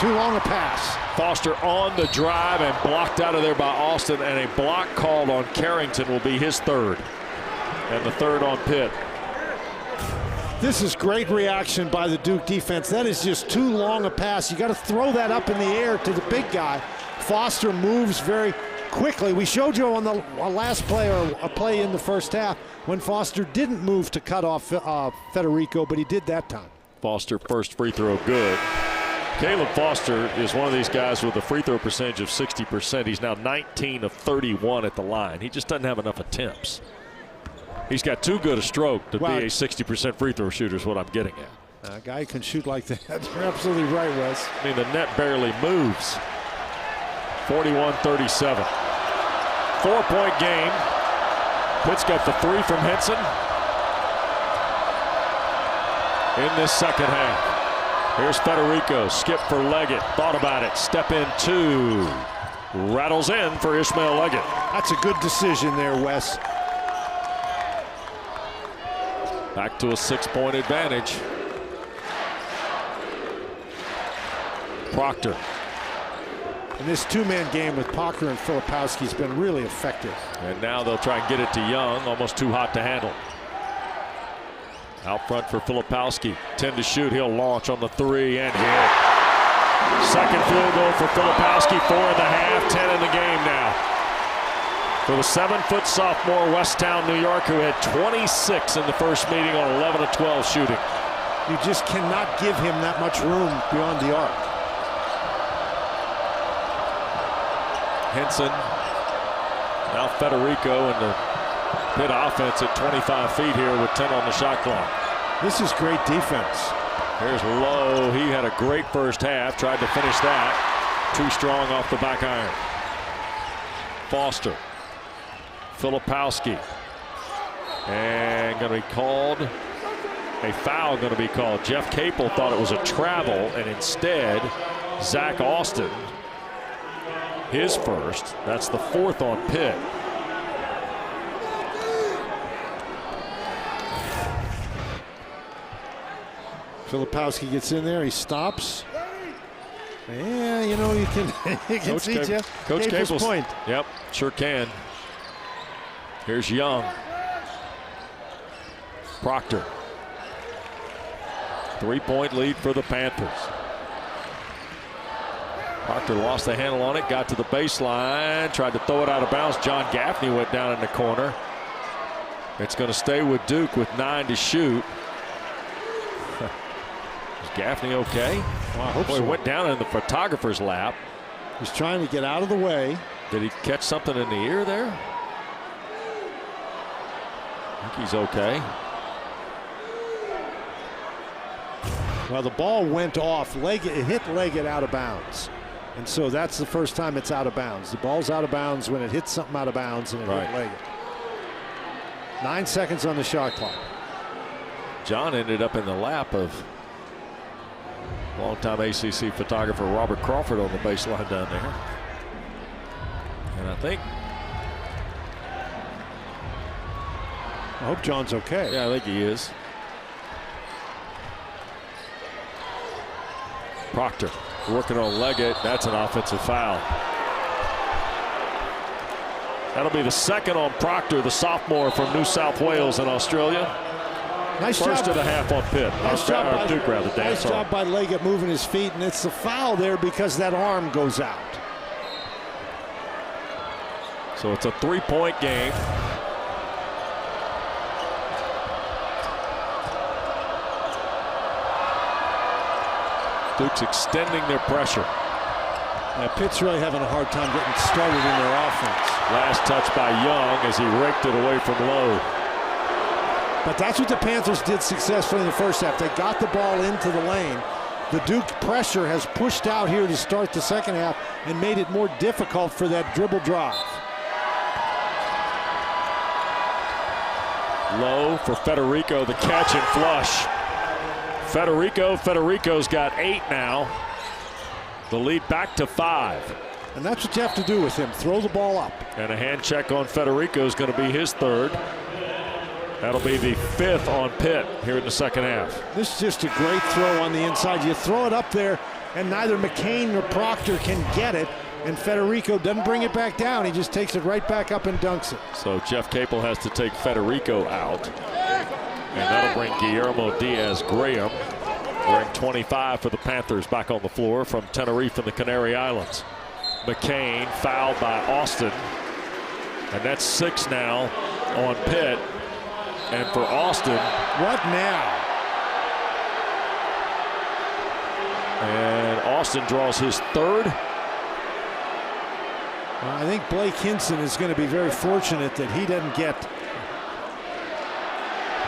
Speaker 2: Too long a pass.
Speaker 1: Foster on the drive and blocked out of there by Austin, and a block called on Carrington will be his third. And the third on Pitt.
Speaker 2: This is great reaction by the Duke defense. That is just too long a pass. You got to throw that up in the air to the big guy. Foster moves very quickly. We showed you on the last play, or a play in the first half, when Foster didn't move to cut off Federico, but he did that time.
Speaker 1: Foster first free throw good. Caleb Foster is one of these guys with a free throw percentage of 60%. He's now 19 of 31 at the line. He just doesn't have enough attempts. He's got too good a stroke to be a 60% free throw shooter is what I'm getting at.
Speaker 2: A guy can shoot like that. You're absolutely right, Wes.
Speaker 1: I mean, the net barely moves. 41-37. 4-point game. Pitt's got the 3 from Hinson in this second half. Here's Federico. Skip for Leggett. Thought about it. Step in 2. Rattles in for Ishmael Leggett.
Speaker 2: That's a good decision there, Wes.
Speaker 1: Back to a 6-point advantage. Proctor.
Speaker 2: And this 2-man game with Parker and Filipowski has been really effective.
Speaker 1: And now they'll try and get it to Young. Almost too hot to handle. Out front for Filipowski. 10 to shoot. He'll launch on the 3 and hit. Second field goal for Filipowski. 4 in the half. 10 in the game now. For the 7-foot sophomore, Westtown, New York, who had 26 in the first meeting on 11 of 12 shooting.
Speaker 2: You just cannot give him that much room beyond the arc.
Speaker 1: Hinson. Now Federico in the Pitt offense at 25 feet here with 10 on the shot clock.
Speaker 2: This is great defense.
Speaker 1: Here's Lowe. He had a great first half. Tried to finish that. Too strong off the back iron. Foster. Filipowski. And going to be called. A foul going to be called. Jeff Capel thought it was a travel, and instead, Zach Austin, his first. That's the 4th on Pitt.
Speaker 2: Filipowski gets in there. He stops. Yeah, you know, you can see Jeff
Speaker 1: Coach
Speaker 2: Capel's point.
Speaker 1: Yep, sure can. Here's Young. Proctor. 3-point lead for the Panthers. Proctor lost the handle on it, got to the baseline, tried to throw it out of bounds. John Gaffney went down in the corner. It's going to stay with Duke with 9 to shoot. Is Gaffney okay?
Speaker 2: Well, I hope so.
Speaker 1: He went down in the photographer's lap.
Speaker 2: He's trying to get out of the way.
Speaker 1: Did he catch something in the ear there? I think he's okay.
Speaker 2: Well, the ball went off. It hit Leggett out of bounds. And so that's the first time it's out of bounds. The ball's out of bounds when it hits something out of bounds, and it hit Leggett. 9 seconds on the shot clock.
Speaker 1: John ended up in the lap of longtime ACC photographer Robert Crawford on the baseline down there. And I think,
Speaker 2: I hope John's okay.
Speaker 1: Yeah, I think he is. Proctor working on Leggett. That's an offensive foul. That'll be the 2nd on Proctor, the sophomore from New South Wales in Australia.
Speaker 2: Nice
Speaker 1: First
Speaker 2: job.
Speaker 1: of the half on Pitt.
Speaker 2: Nice job by
Speaker 1: Duke, rather.
Speaker 2: Nice job by Leggett moving his feet, and it's the foul there because that arm goes out.
Speaker 1: So it's a 3-point game. Duke's extending their pressure.
Speaker 2: Yeah, Pitt's really having a hard time getting started in their offense.
Speaker 1: Last touch by Young as he raked it away from Lowe.
Speaker 2: But that's what the Panthers did successfully in the first half. They got the ball into the lane. The Duke pressure has pushed out here to start the second half and made it more difficult for that dribble drive.
Speaker 1: Lowe for Federico, the catch and flush. Federico's got 8 now. The lead back to 5.
Speaker 2: And that's what you have to do with him, throw the ball up.
Speaker 1: And a hand check on Federico is going to be his 3rd. That'll be the 5th on Pitt here in the second half.
Speaker 2: This is just a great throw on the inside. You throw it up there, and neither McCain nor Proctor can get it. And Federico doesn't bring it back down. He just takes it right back up and dunks it.
Speaker 1: So Jeff Capel has to take Federico out. And that'll bring Guillermo Diaz-Graham, wearing 25 for the Panthers, back on the floor from Tenerife in the Canary Islands. McCain fouled by Austin. And that's 6 now on Pitt. And for Austin.
Speaker 2: What now?
Speaker 1: And Austin draws his 3rd.
Speaker 2: Well, I think Blake Hinson is going to be very fortunate that he doesn't get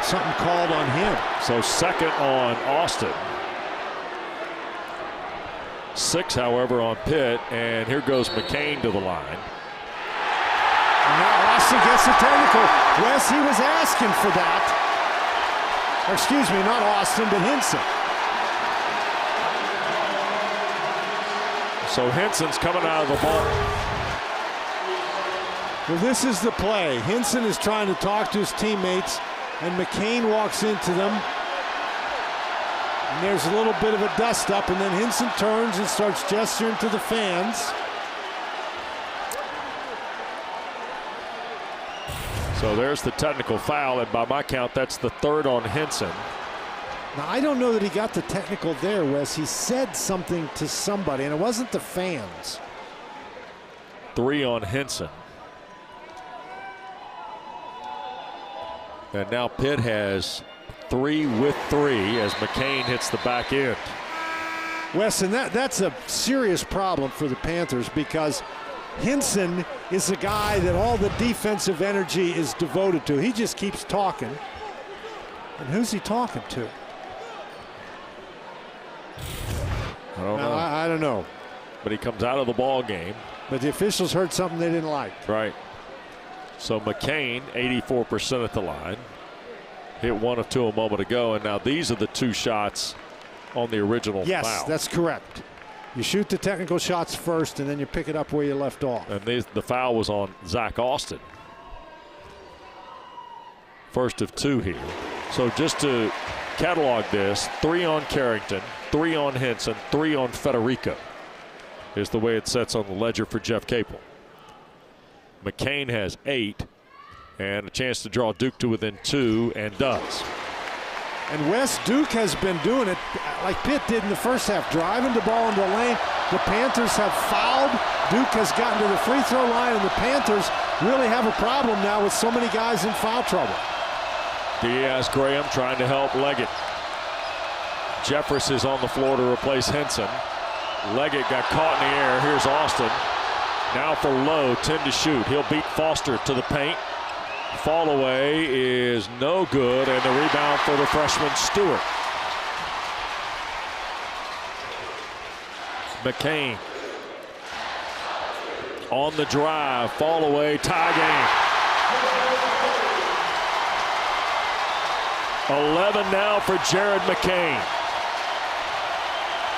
Speaker 2: something called on him.
Speaker 1: So 2nd on Austin. 6, however, on Pitt. And here goes McCain to the line.
Speaker 2: And now Austin gets the technical. Wes, he was asking for that. Or excuse me, not Austin, but Hinson.
Speaker 1: So Hinson's coming out of the ball.
Speaker 2: Well, this is the play. Hinson is trying to talk to his teammates, and McCain walks into them. And there's a little bit of a dust up, and then Hinson turns and starts gesturing to the fans.
Speaker 1: So there's the technical foul, and by my count, that's the 3rd on Hinson.
Speaker 2: Now, I don't know that he got the technical there, Wes. He said something to somebody, and it wasn't the fans.
Speaker 1: 3 on Hinson. And now Pitt has 3 with 3 as McCain hits the back end.
Speaker 2: Wes, and that's a serious problem for the Panthers because Hinson is the guy that all the defensive energy is devoted to. He just keeps talking. And who's he talking to?
Speaker 1: I don't know.
Speaker 2: I don't know.
Speaker 1: But he comes out of the ball game.
Speaker 2: But the officials heard something they didn't like.
Speaker 1: Right. So McCain, 84% at the line. Hit 1 of 2 a moment ago, and now these are the 2 shots on the original foul.
Speaker 2: Yes, that's correct. You shoot the technical shots first, and then you pick it up where you left off.
Speaker 1: And the foul was on Zach Austin. First of 2 here. So just to catalog this, 3 on Carrington, 3 on Hinson, 3 on Federico is the way it sets on the ledger for Jeff Capel. McCain has 8 and a chance to draw Duke to within 2, and does.
Speaker 2: And Wes, Duke has been doing it like Pitt did in the first half, driving the ball into the lane. The Panthers have fouled. Duke has gotten to the free throw line, and the Panthers really have a problem now with so many guys in foul trouble.
Speaker 1: Diaz Graham trying to help Leggett. Jeffress is on the floor to replace Hinson. Leggett got caught in the air. Here's Austin. Now for Lowe, 10 to shoot. He'll beat Foster to the paint. Fall away is no good, and the rebound for the freshman Stewart. McCain on the drive, fall away, tie game. 11 now for Jared McCain.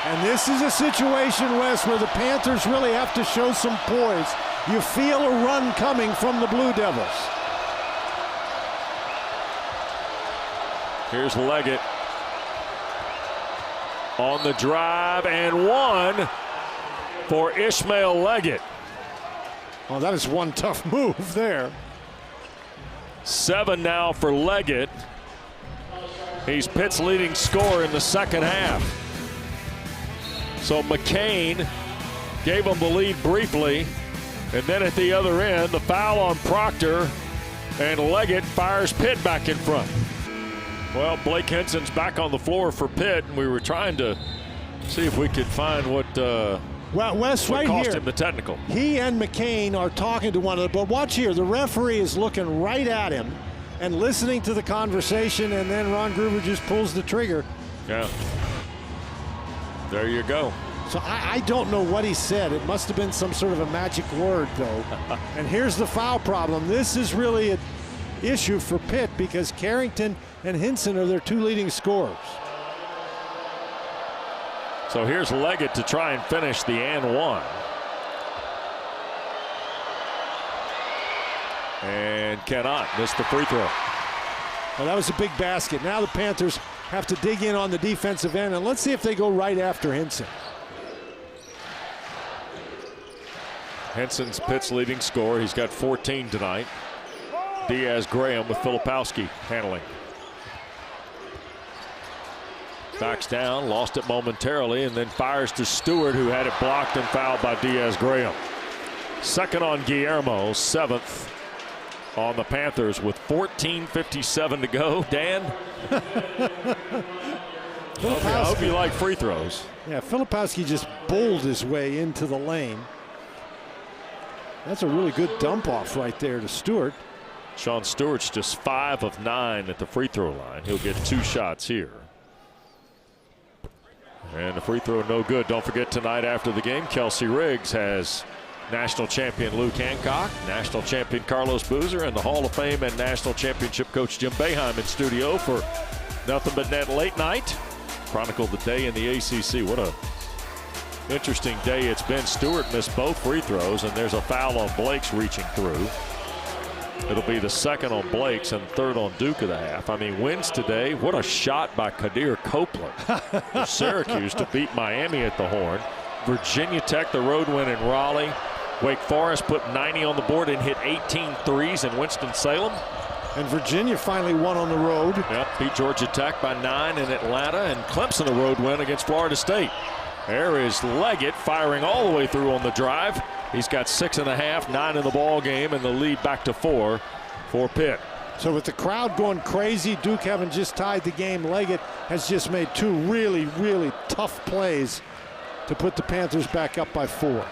Speaker 2: And this is a situation, Wes, where the Panthers really have to show some poise. You feel a run coming from the Blue Devils.
Speaker 1: Here's Leggett on the drive, and 1 for Ishmael Leggett.
Speaker 2: Well, that is one tough move there.
Speaker 1: 7 now for Leggett. He's Pitt's leading scorer in the second half. So McCain gave him the lead briefly, and then at the other end, the foul on Proctor, and Leggett fires Pitt back in front. Well, Blake Hinson's back on the floor for Pitt, and we were trying to see if we could find what
Speaker 2: Wes, right
Speaker 1: cost
Speaker 2: here,
Speaker 1: him the technical.
Speaker 2: He and McCain are talking to one another, but watch here. The referee is looking right at him and listening to the conversation, and then Ron Gruber just pulls the trigger.
Speaker 1: Yeah. There you go.
Speaker 2: So I don't know what he said. It must have been some sort of a magic word, though. And here's the foul problem. This is really an issue for Pitt because Carrington and Hinson are their 2 leading scorers.
Speaker 1: So here's Leggett to try and finish the and 1. And cannot miss the free throw.
Speaker 2: Well, that was a big basket. Now the Panthers have to dig in on the defensive end, and let's see if they go right after Hinson.
Speaker 1: Hinson's Pitt's leading scorer. He's got 14 tonight. Diaz Graham with Filipowski handling. Backs down, lost it momentarily, and then fires to Stewart, who had it blocked and fouled by Diaz Graham. Second on Guillermo, 7th on the Panthers with 14:57 to go. Dan? I hope you like free throws.
Speaker 2: Yeah, Filipowski just bowled his way into the lane. That's a really good dump off right there to Stewart.
Speaker 1: Sean Stewart's just 5 of 9 at the free throw line. He'll get 2 shots here. And the free throw no good. Don't forget tonight after the game, Kelsey Riggs has national champion Luke Hancock, national champion Carlos Boozer, and the Hall of Fame and national championship coach Jim Boeheim in studio for Nothing But Net Late Night. Chronicle the day in the ACC. What a interesting day it's been. Stewart missed both free throws, and there's a foul on Blake's reaching through. It'll be the second on Blake's and third on Duke of the half. I mean, wins today. What a shot by Kadir Copeland for Syracuse to beat Miami at the Horn. Virginia Tech, the road win in Raleigh. Wake Forest put 90 on the board and hit 18 threes in Winston-Salem.
Speaker 2: And Virginia finally won on the road.
Speaker 1: Yep, beat Georgia Tech by 9 in Atlanta, and Clemson a road win against Florida State. There is Leggett firing all the way through on the drive. He's got 6.5, 9 in the ball game, and the lead back to 4 for Pitt.
Speaker 2: So with the crowd going crazy, Duke having just tied the game, Leggett has just made 2 really, really tough plays to put the Panthers back up by 4.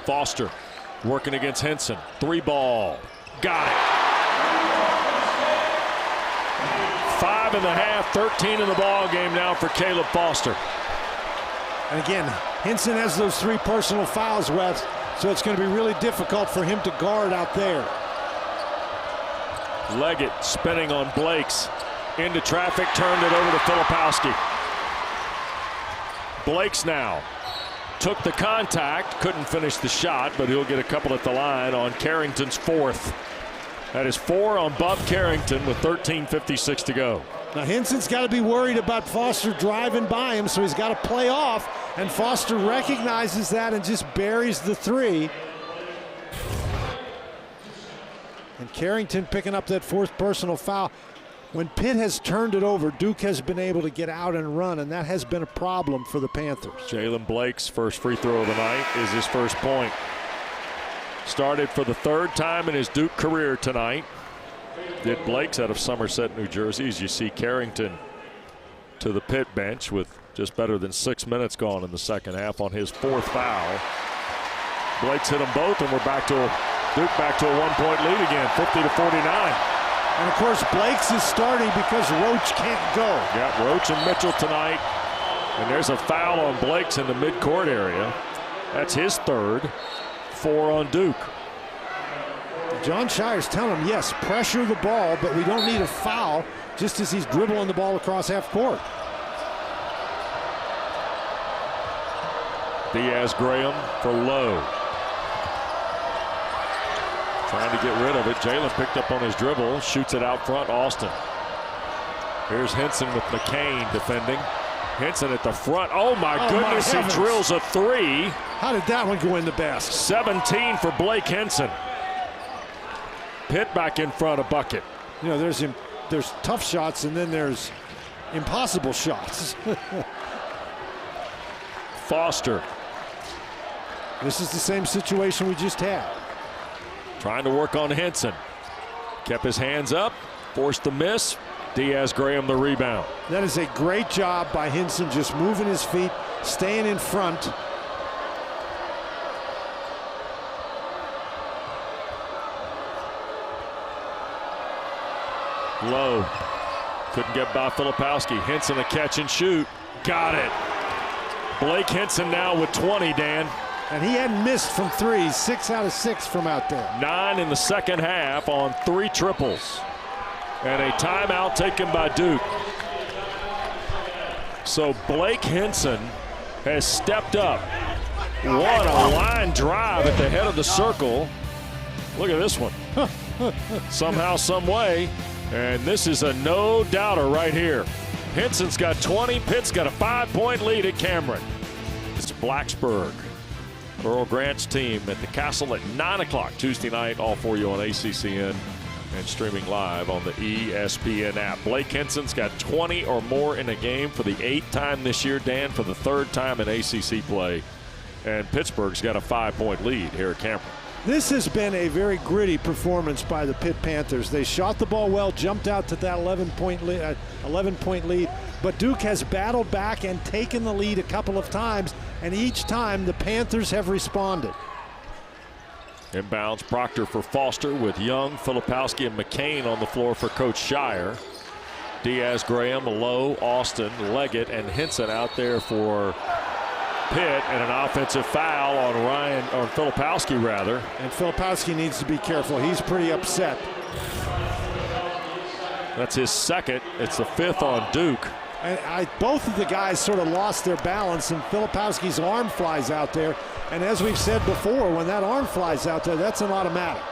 Speaker 1: Foster working against Hinson. 3 ball. Got it. 5.5, 13 in the ball game now for Caleb Foster.
Speaker 2: And again, Hinson has those 3 personal fouls, Wes, so it's going to be really difficult for him to guard out there.
Speaker 1: Leggett spinning on Blakes. Into traffic, turned it over to Filipowski. Blakes now took the contact, couldn't finish the shot, but he'll get a couple at the line on Carrington's 4th. That is 4 on Bob Carrington with 13:56 to go.
Speaker 2: Now Hinson's got to be worried about Foster driving by him, so he's got to play off, and Foster recognizes that and just buries the 3. And Carrington picking up that 4th personal foul. When Pitt has turned it over, Duke has been able to get out and run, and that has been a problem for the Panthers.
Speaker 1: Jalen Blake's first free throw of the night is his first point. Started for the 3rd time in his Duke career tonight. Did Blake's out of Somerset, New Jersey, as you see Carrington to the Pitt bench with just better than 6 minutes gone in the second half on his 4th foul. Blake's hit them both, and we're back to Duke back to a 1-point lead again, 50-49.
Speaker 2: And of course, Blake's is starting because Roach can't go.
Speaker 1: Yeah, Roach and Mitchell tonight. And there's a foul on Blake's in the midcourt area. That's his 3rd. 4 on Duke.
Speaker 2: John Shire's telling him, yes, pressure the ball, but we don't need a foul, just as he's dribbling the ball across half court.
Speaker 1: Diaz-Graham for Lowe. Trying to get rid of it. Jalen picked up on his dribble, shoots it out front. Austin. Here's Hinson with McCain defending. Hinson at the front. Oh my goodness, he drills a 3.
Speaker 2: How did that one go in the basket?
Speaker 1: 17 for Blake Hinson. Pitt back in front of bucket.
Speaker 2: You know, there's tough shots, and then there's impossible shots.
Speaker 1: Foster.
Speaker 2: This is the same situation we just had.
Speaker 1: Trying to work on Hinson. Kept his hands up, forced the miss. Diaz-Graham the rebound.
Speaker 2: That is a great job by Hinson, just moving his feet, staying in front.
Speaker 1: Lowe couldn't get by Filipowski. Hinson a catch and shoot. Got it. Blake Hinson now with 20, Dan.
Speaker 2: And he hadn't missed from 3, 6 out of 6 from out there.
Speaker 1: 9 in the second half on 3 triples. And a timeout taken by Duke. So Blake Hinson has stepped up. What a line drive at the head of the circle. Look at this one. Somehow, some way. And this is a no-doubter right here. Hinson's got 20. Pitt's got a 5-point lead at Cameron. It's Blacksburg, Earl Grant's team at the Castle at 9 o'clock Tuesday night, all for you on ACCN and streaming live on the ESPN app. Blake Hinson's got 20 or more in a game for the 8th time this year, Dan, for the 3rd time in ACC play. And Pittsburgh's got a 5-point lead here at Cameron.
Speaker 2: This has been a very gritty performance by the Pitt Panthers. They shot the ball well, jumped out to that 11-point lead, but Duke has battled back and taken the lead a couple of times, and each time the Panthers have responded.
Speaker 1: Inbounds Proctor for Foster with Young, Filipowski, and McCain on the floor for Coach Shire. Diaz-Graham, Lowe, Austin, Leggett, and Hinson out there for Pitt, and an offensive foul on Filipowski rather.
Speaker 2: And Filipowski needs to be careful. He's pretty upset.
Speaker 1: That's his 2nd. It's the 5th on Duke.
Speaker 2: And both of the guys sort of lost their balance, and Filipowski's arm flies out there. And as we've said before, when that arm flies out there, that's an automatic.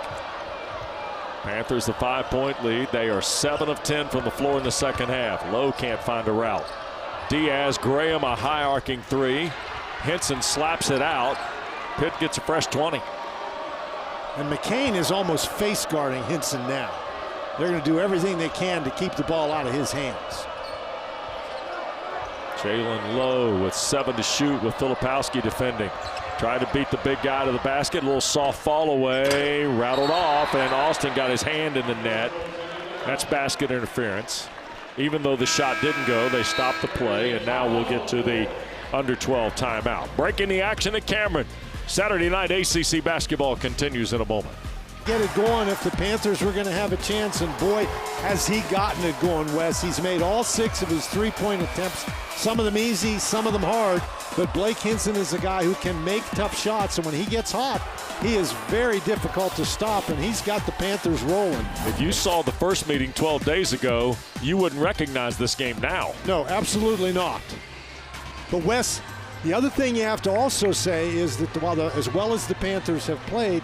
Speaker 1: Panthers the 5-point lead. They are 7 of 10 from the floor in the second half. Lowe can't find a route. Diaz-Graham a high arcing 3. Hinson slaps it out. Pitt gets a fresh 20.
Speaker 2: And McCain is almost face guarding Hinson now. They're going to do everything they can to keep the ball out of his hands.
Speaker 1: Jaland Lowe with 7 to shoot with Filipowski defending. Tried to beat the big guy to the basket. A little soft fall away. Rattled off, and Austin got his hand in the net. That's basket interference. Even though the shot didn't go, they stopped the play, and now we'll get to the under 12 timeout. Breaking the action at Cameron. Saturday night ACC basketball continues in a moment.
Speaker 2: Get it going if the Panthers were going to have a chance, and boy, has he gotten it going, Wes. He's made all 6 of his three-point attempts, some of them easy, some of them hard, but Blake Hinson is a guy who can make tough shots, and when he gets hot, he is very difficult to stop, and he's got the Panthers rolling.
Speaker 1: If you saw the first meeting 12 days ago, you wouldn't recognize this game now.
Speaker 2: No, absolutely not. But Wes, the other thing you have to also say is that as well as the Panthers have played,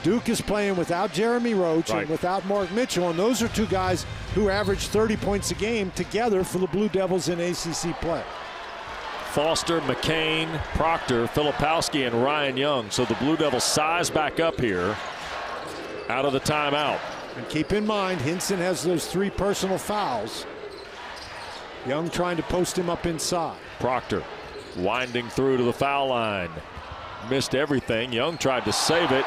Speaker 2: Duke is playing without Jeremy Roach and without Mark Mitchell, and those are 2 guys who average 30 points a game together for the Blue Devils in ACC play.
Speaker 1: Foster, McCain, Proctor, Filipowski, and Ryan Young. So the Blue Devils size back up here out of the timeout.
Speaker 2: And keep in mind, Hinson has those 3 personal fouls. Young trying to post him up inside.
Speaker 1: Proctor winding through to the foul line. Missed everything. Young tried to save it.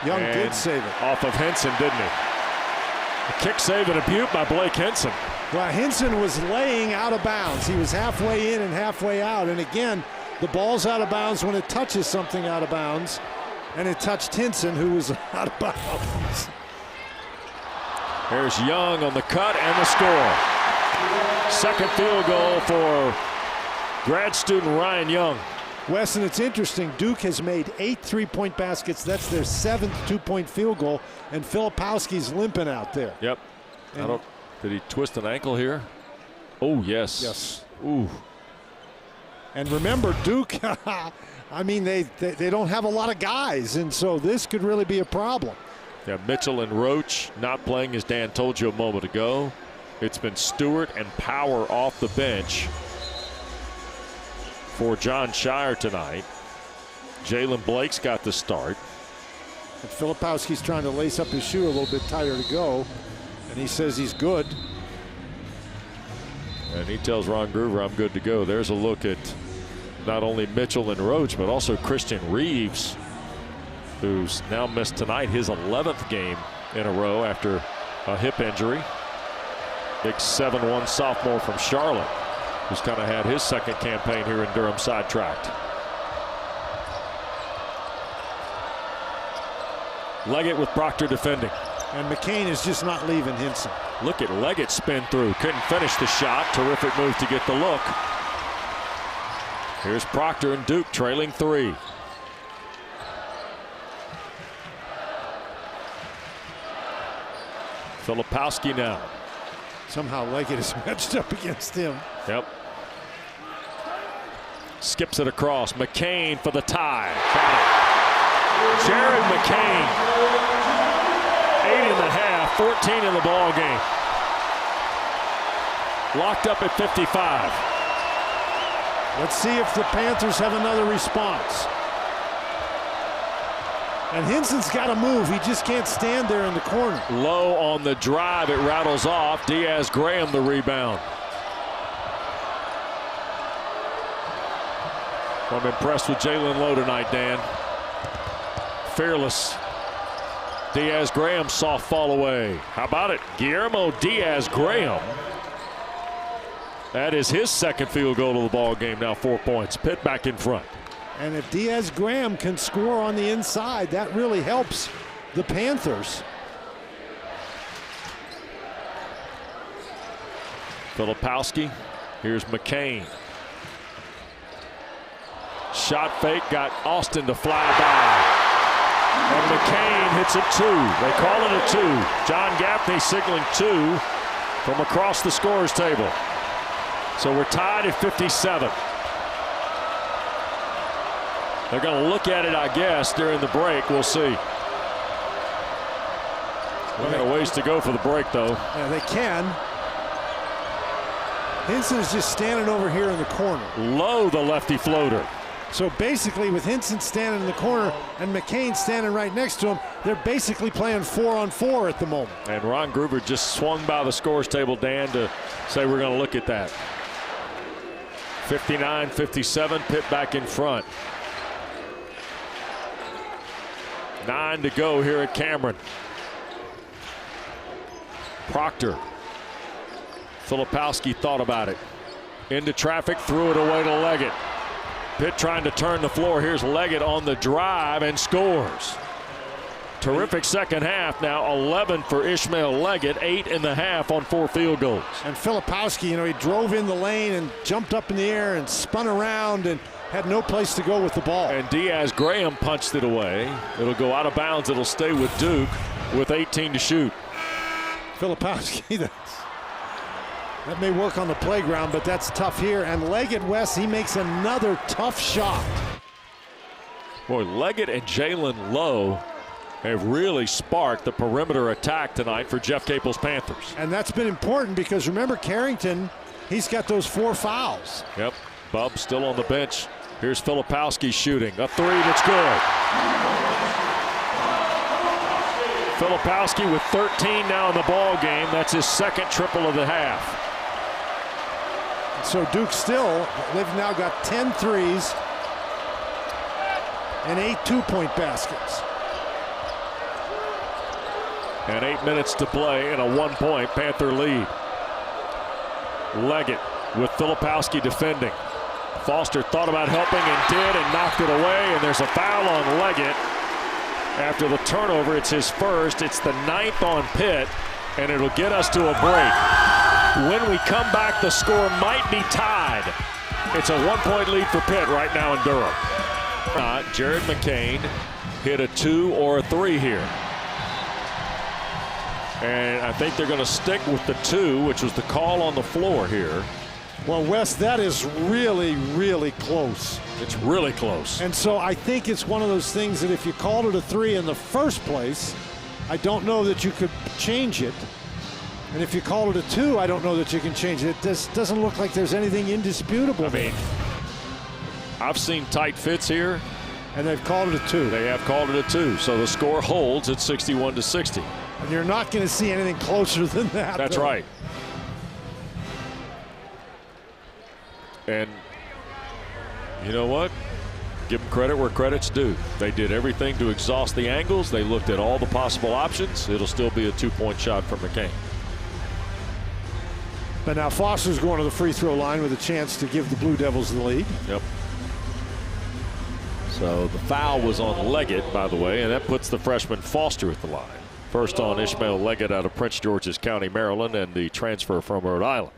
Speaker 2: Young did save it.
Speaker 1: Off of Hinson, didn't he? A kick save and a beaut by Blake Hinson.
Speaker 2: Well, Hinson was laying out of bounds. He was halfway in and halfway out. And again, the ball's out of bounds when it touches something out of bounds. And it touched Hinson, who was out of bounds.
Speaker 1: There's Young on the cut and the score. Second field goal for grad student Ryan Young.
Speaker 2: Wes, and it's interesting, Duke has made 8 three-point baskets. That's their 7th two-point field goal, and Filipowski's limping out there.
Speaker 1: Yep. Did he twist an ankle here? Oh, yes.
Speaker 2: Yes.
Speaker 1: Ooh.
Speaker 2: And remember, Duke, I mean, they don't have a lot of guys, and so this could really be a problem.
Speaker 1: Yeah, Mitchell and Roach not playing, as Dan told you a moment ago. It's been Stewart and Power off the bench for John Shire tonight. Jalen Blake's got the start.
Speaker 2: And Filipowski's trying to lace up his shoe a little bit tighter to go, and he says he's good.
Speaker 1: And he tells Ron Groover, I'm good to go. There's a look at not only Mitchell and Roach, but also Christian Reeves, who's now missed tonight his 11th game in a row after a hip injury. Big 7'1" sophomore from Charlotte, who's kind of had his second campaign here in Durham sidetracked. Leggett with Proctor defending.
Speaker 2: And McCain is just not leaving Hinson.
Speaker 1: Look at Leggett spin through. Couldn't finish the shot. Terrific move to get the look. Here's Proctor and Duke trailing 3. Filipowski now.
Speaker 2: Somehow Leggett is matched up against him.
Speaker 1: Yep. Skips it across. McCain for the tie. Jared McCain. 8.5, 14 in the ball game. Locked up at 55.
Speaker 2: Let's see if the Panthers have another response. And Hinson's got to move. He just can't stand there in the corner.
Speaker 1: Lowe on the drive. It rattles off. Diaz Graham the rebound. I'm impressed with Jaland Lowe tonight, Dan. Fearless. Diaz Graham soft fall away. How about it? Guillermo Diaz Graham. That is his second field goal of the ball game. Now 4 points. Pitt back in front.
Speaker 2: And if Diaz Graham can score on the inside, that really helps the Panthers.
Speaker 1: Filipowski. Here's McCain. Shot fake, got Austin to fly by. And McCain hits it 2. They call it a 2. John Gaffney signaling 2 from across the scorer's table. So we're tied at 57. They're going to look at it, I guess, during the break. We'll see. We've got a ways to go for the break, though.
Speaker 2: Yeah, they can. Hinson is just standing over here in the corner.
Speaker 1: Lowe, the lefty floater.
Speaker 2: So basically, with Hinson standing in the corner and McCain standing right next to him, they're basically playing 4-on-4 at the moment.
Speaker 1: And Ron Groover just swung by the scorer's table, Dan, to say we're going to look at that. 59-57, Pitt back in front. 9 to go here at Cameron. Proctor. Filipowski thought about it. Into traffic, threw it away to Leggett. Pitt trying to turn the floor. Here's Leggett on the drive and scores. Terrific second half. Now 11 for Ishmael Leggett, 8.5 on 4 field goals.
Speaker 2: And Filipowski, he drove in the lane and jumped up in the air and spun around and had no place to go with the ball.
Speaker 1: And Diaz Graham punched it away. It'll go out of bounds. It'll stay with Duke with 18 to shoot.
Speaker 2: Filipowski, that may work on the playground, but that's tough here. And Leggett, West, he makes another tough shot.
Speaker 1: Boy, Leggett and Jaland Lowe have really sparked the perimeter attack tonight for Jeff Capel's Panthers.
Speaker 2: And that's been important because remember Carrington, he's got those 4 fouls.
Speaker 1: Yep, Bub still on the bench. Here's Filipowski shooting a 3 that's good. Filipowski with 13 now in the ball game. That's his second triple of the half.
Speaker 2: So Duke still, they've now got 10 threes and 8 two-point baskets.
Speaker 1: And 8 minutes to play in a 1-point Panther lead. Leggett with Filipowski defending. Foster thought about helping and did and knocked it away. And there's a foul on Leggett. After the turnover, it's his first. It's the 9th on Pitt, and it'll get us to a break. When we come back, the score might be tied. It's a 1-point lead for Pitt right now in Durham. Jared McCain hit a 2 or a 3 here. And I think they're going to stick with the 2, which was the call on the floor here.
Speaker 2: Well, Wes, that is really, really close.
Speaker 1: It's really close.
Speaker 2: And so I think it's one of those things that if you called it a 3 in the first place, I don't know that you could change it. And if you call it a 2, I don't know that you can change it. This doesn't look like there's anything indisputable.
Speaker 1: I mean, I've seen tight fits here.
Speaker 2: And they've called it a 2.
Speaker 1: They have called it a 2. So the score holds at 61-60.
Speaker 2: And you're not going to see anything closer than that.
Speaker 1: That's right. And you know what? Give them credit where credit's due. They did everything to exhaust the angles. They looked at all the possible options. It'll still be a 2-point shot from McCain.
Speaker 2: But now Foster's going to the free throw line with a chance to give the Blue Devils the lead.
Speaker 1: Yep. So the foul was on Leggett, by the way, and that puts the freshman Foster at the line. First on Ishmael Leggett out of Prince George's County, Maryland, and the transfer from Rhode Island.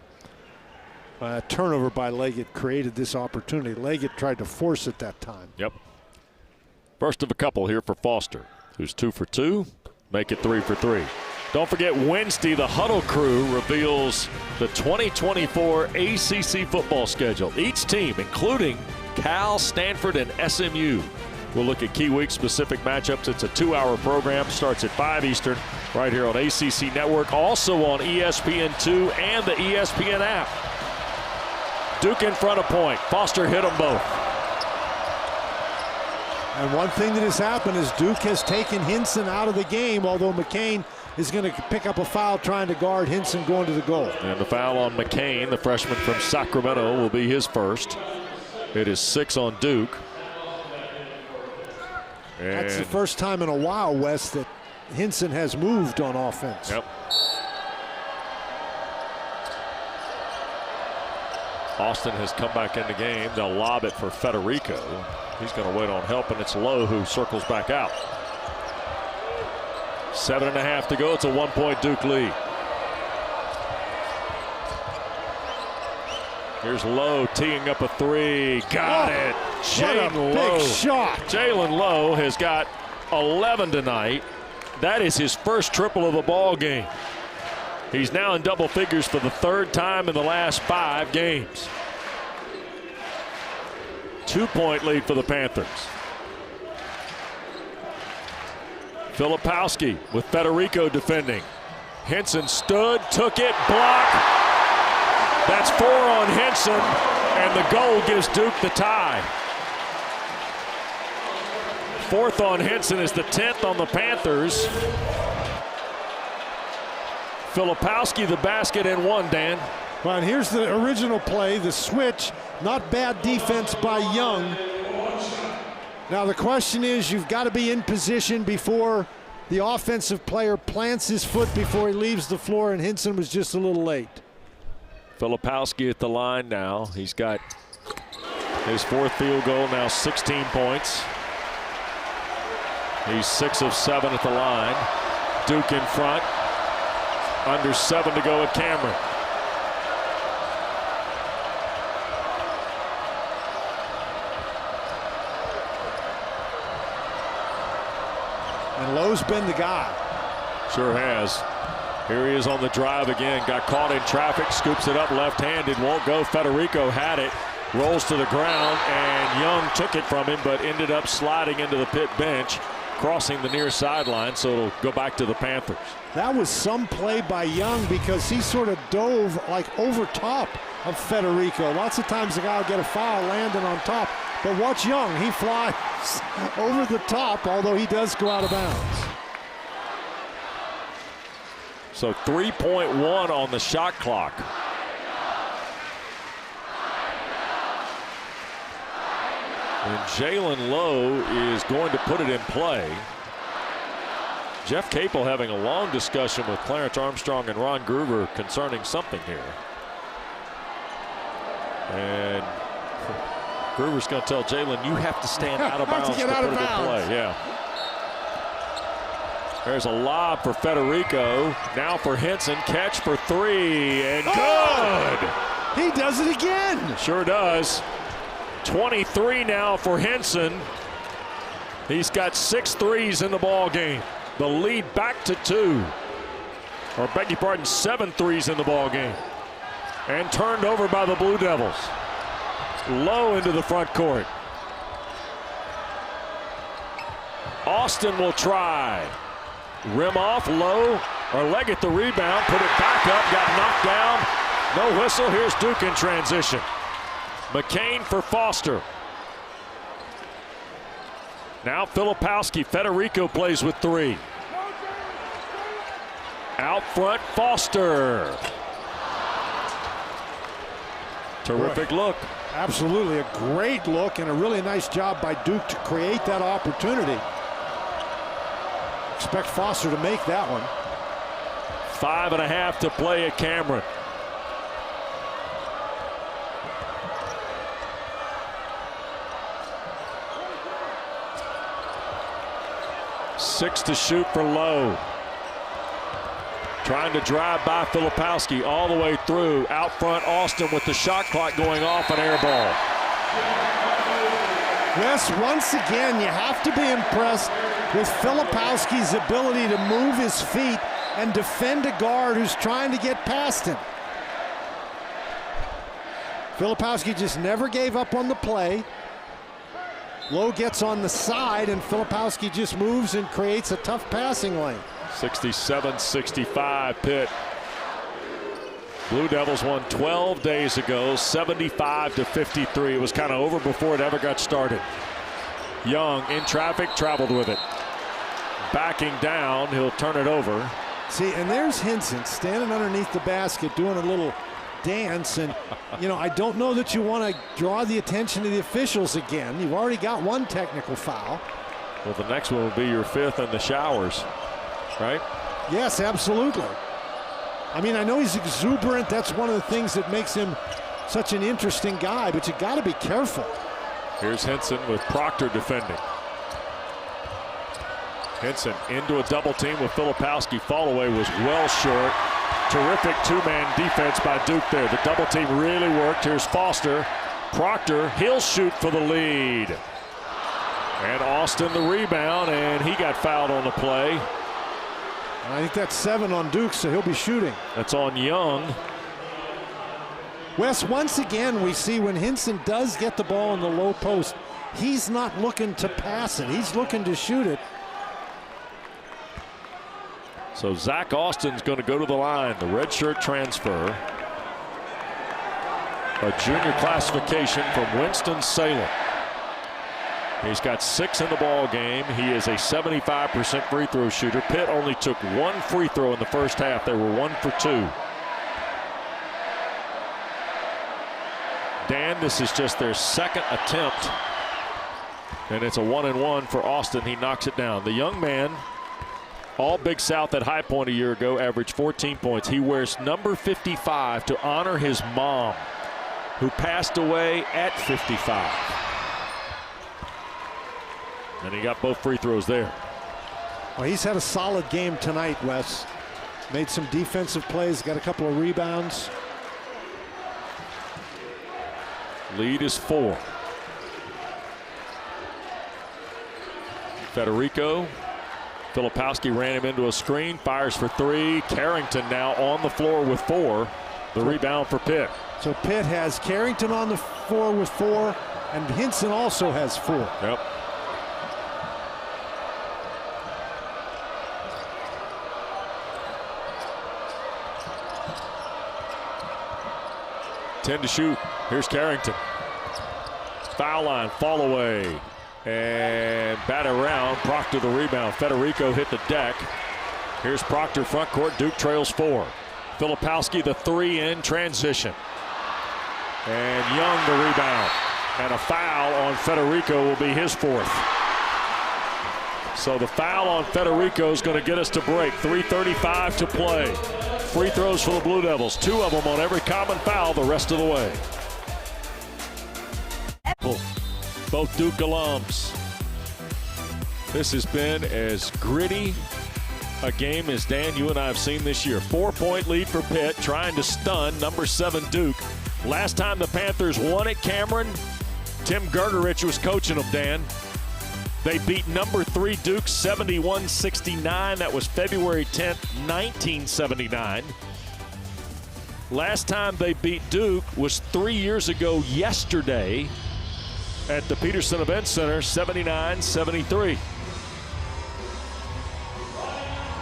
Speaker 2: Turnover by Leggett created this opportunity. Leggett tried to force it that time.
Speaker 1: Yep. First of a couple here for Foster, who's 2 for 2. Make it 3 for 3. Don't forget, Wednesday, the Huddle Crew reveals the 2024 ACC football schedule. Each team, including Cal, Stanford, and SMU, will look at key week-specific matchups. It's a 2-hour program. Starts at 5 Eastern right here on ACC Network. Also on ESPN2 and the ESPN app. Duke in front of point. Foster hit them both.
Speaker 2: And one thing that has happened is Duke has taken Hinson out of the game, although McCain is going to pick up a foul trying to guard Hinson going to the goal.
Speaker 1: And the foul on McCain, the freshman from Sacramento, will be his first. It is 6 on Duke. And
Speaker 2: that's the first time in a while, Wes, that Hinson has moved on offense.
Speaker 1: Yep. Austin has come back in the game. They'll lob it for Federico. He's going to wait on help, and it's Lowe who circles back out. 7.5 to go. It's a 1-point Duke lead. Here's Lowe teeing up a 3. Got it.
Speaker 2: Jaland Lowe. Big shot.
Speaker 1: Jaland Lowe has got 11 tonight. That is his first triple of the ball game. He's now in double figures for the 3rd time in the last 5 games. 2-point lead for the Panthers. Filipowski with Federico defending. Hinson stood, took it, block. That's 4 on Hinson, and the goal gives Duke the tie. 4th on Hinson is the 10th on the Panthers. Filipowski the basket and 1, Dan.
Speaker 2: Well, and here's the original play, the switch. Not bad defense by Young. Now the question is, you've got to be in position before the offensive player plants his foot before he leaves the floor, and Hinson was just a little late.
Speaker 1: Filipowski at the line now. He's got His 4th field goal, now 16 points. He's 6 of 7 at the line. Duke in front. Under 7 to go at Cameron.
Speaker 2: And Lowe's been the guy.
Speaker 1: Sure has. Here he is on the drive again. Got caught in traffic. Scoops it up left-handed. Won't go. Federico had it. Rolls to the ground. And Young took it from him, but ended up sliding into the Pitt bench, crossing the near sideline, so it'll go back to the Panthers.
Speaker 2: That was some play by Young because he sort of dove like over top of Federico. Lots of times the guy will get a foul landing on top. But watch Young. He flies over the top, although he does go out of bounds.
Speaker 1: So 3.1 on the shot clock. And Jaland Lowe is going to put it in play. Jeff Capel having a long discussion with Clarence Armstrong and Ron Groover concerning something here. And Groover's going to tell Jaland, you have to stand out of bounds to put it in play. Yeah. There's a lob for Federico. Now for Hinson. Catch for 3. And good!
Speaker 2: He does it again.
Speaker 1: Sure does. 23 now for Hinson. He's got 6 threes in the ball game. The lead back to 2. Or beg your pardon, 7 threes in the ball game. And turned over by the Blue Devils. Low into the front court. Austin will try. Rim off, Low, or leg at the rebound, put it back up, got knocked down. No whistle. Here's Duke in transition. McCain for Foster. Now Filipowski. Federico plays with 3. Out front, Foster. Terrific look.
Speaker 2: Absolutely a great look and a really nice job by Duke to create that opportunity. Expect Foster to make that one.
Speaker 1: 5.5 to play at Cameron. Six to shoot for Lowe. Trying to drive by Filipowski all the way through. Out front, Austin with the shot clock going off, an air ball.
Speaker 2: Wes, once again, you have to be impressed with Filipowski's ability to move his feet and defend a guard who's trying to get past him. Filipowski just never gave up on the play. Lowe gets on the side, and Filipowski just moves and creates a tough passing lane.
Speaker 1: 67-65 Pitt. Blue Devils won 12 days ago, 75-53. It was kind of over before it ever got started. Young in traffic, traveled with it. Backing down, he'll turn it over.
Speaker 2: See, and there's Hinson standing underneath the basket doing a little dance, and you know, I don't know that you want to draw the attention to the officials again. You've already got one technical foul.
Speaker 1: Well, the next one will be your 5th in the showers, right?
Speaker 2: Yes, absolutely. I mean, I know he's exuberant. That's one of the things that makes him such an interesting guy, but you got to be careful.
Speaker 1: Here's Hinson with Proctor defending. Hinson into a double team with Filipowski. Fall away was well short. Terrific 2-man defense by Duke there. The double team really worked. Here's Foster. Proctor, he'll shoot for the lead. And Austin the rebound, and he got fouled on the play.
Speaker 2: I think that's 7 on Duke, so he'll be shooting.
Speaker 1: That's on Young.
Speaker 2: Wes, once again, we see when Hinson does get the ball in the low post, he's not looking to pass it. He's looking to shoot it.
Speaker 1: So Zach Austin's going to go to the line. The redshirt transfer. A junior classification from Winston-Salem. He's got 6 in the ball game. He is a 75% free throw shooter. Pitt only took 1 free throw in the first half. They were 1 for 2. Dan, this is just their 2nd attempt. And it's a 1-and-1 for Austin. He knocks it down. The young man, all Big South at High Point a year ago, averaged 14 points. He wears number 55 to honor his mom. who passed away at 55. And he got both free throws there.
Speaker 2: Well, he's had a solid game tonight, Wes. Made some defensive plays, got a couple of rebounds.
Speaker 1: Lead is 4. Federico. Filipowski ran him into a screen, fires for 3. Carrington now on the floor with 4. The rebound for Pitt.
Speaker 2: So Pitt has Carrington on the floor with 4, and Hinson also has 4.
Speaker 1: Yep. Ten to shoot. Here's Carrington. Foul line, fall away, and bat around. Proctor the rebound. Federico hit the deck. Here's Proctor front court. Duke trails 4. Filipowski the 3 in transition. And Young the rebound. And a foul on Federico will be his 4th. So the foul on Federico is going to get us to break. 3:35 to play. Free throws for the Blue Devils. 2 of them on every common foul the rest of the way. Both Duke alums. This has been as gritty a game as Dan, you and I have seen this year. 4-point lead for Pitt, trying to stun number 7 Duke. Last time the Panthers won at Cameron, Tim Gergerich was coaching them, Dan. They beat number 3 Duke 71-69. That was February 10th, 1979. Last time they beat Duke was 3 years ago yesterday at the Peterson Event Center, 79-73.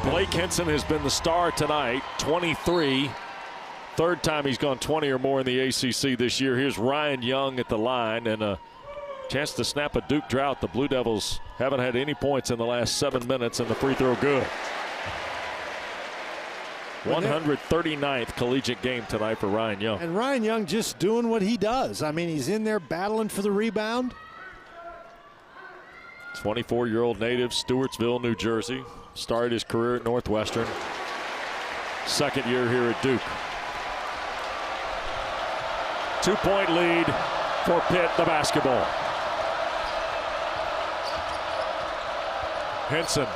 Speaker 1: Blake Hinson has been the star tonight, 23. 3rd time he's gone 20 or more in the ACC this year. Here's Ryan Young at the line, and a chance to snap a Duke drought. The Blue Devils haven't had any points in the last 7 minutes, and the free throw good. 139th collegiate game tonight for Ryan Young.
Speaker 2: And Ryan Young just doing what he does. I mean, he's in there battling for the rebound.
Speaker 1: 24-year-old native, Stewartsville, New Jersey. Started his career at Northwestern. 2nd year here at Duke. 2-point lead for Pitt, the basketball. Hinson.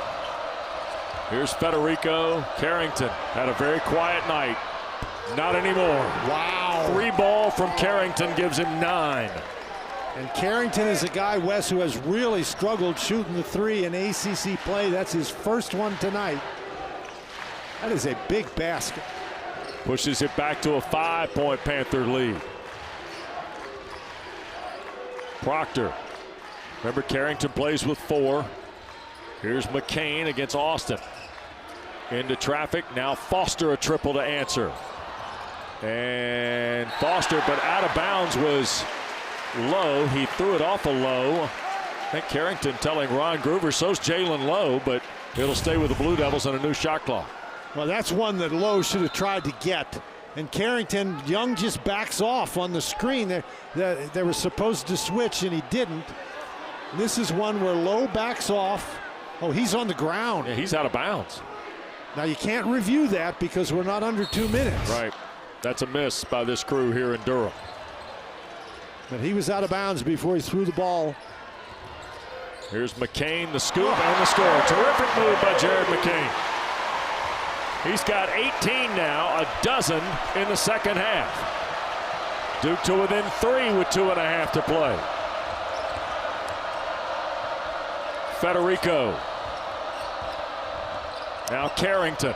Speaker 1: Here's Federico. Carrington had a very quiet night. Not anymore.
Speaker 2: Wow.
Speaker 1: 3 ball from Carrington gives him 9.
Speaker 2: And Carrington is a guy, Wes, who has really struggled shooting the 3 in ACC play. That's his first one tonight. That is a big basket.
Speaker 1: Pushes it back to a 5-point Panther lead. Proctor. Remember, Carrington plays with 4. Here's McCain against Austin. Into traffic. Now Foster a triple to answer. And Foster, but out of bounds was Lowe. He threw it off of Lowe. I think Carrington telling Ron Groover, so's Jaland Lowe, but it'll stay with the Blue Devils on a new shot clock.
Speaker 2: Well, that's one that Lowe should have tried to get. And Carrington, Young just backs off on the screen. They were supposed to switch, and he didn't. This is one where Lowe backs off. Oh, he's on the ground.
Speaker 1: Yeah, he's out of bounds.
Speaker 2: Now, you can't review that because we're not under 2 minutes.
Speaker 1: Right. That's a miss by this crew here in Durham.
Speaker 2: But he was out of bounds before he threw the ball.
Speaker 1: Here's McCain, the scoop and the score. Terrific move by Jared McCain. He's got 18 now, a dozen in the 2nd half. Duke to within 3 with 2.5 to play. Federico. Now Carrington.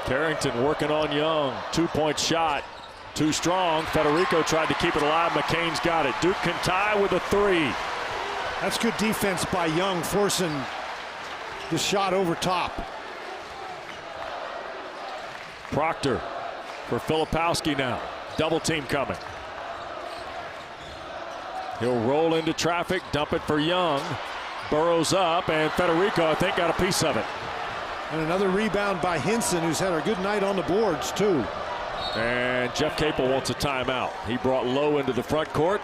Speaker 1: Carrington working on Young. 2-point shot. Too strong. Federico tried to keep it alive. McCain's got it. Duke can tie with a 3.
Speaker 2: That's good defense by Young, forcing the shot over top.
Speaker 1: Proctor for Filipowski now. Double team coming. He'll roll into traffic, dump it for Young. Burrows up, and Federico, I think, got a piece of it.
Speaker 2: And another rebound by Hinson, who's had a good night on the boards, too.
Speaker 1: And Jeff Capel wants a timeout. He brought Lowe into the front court,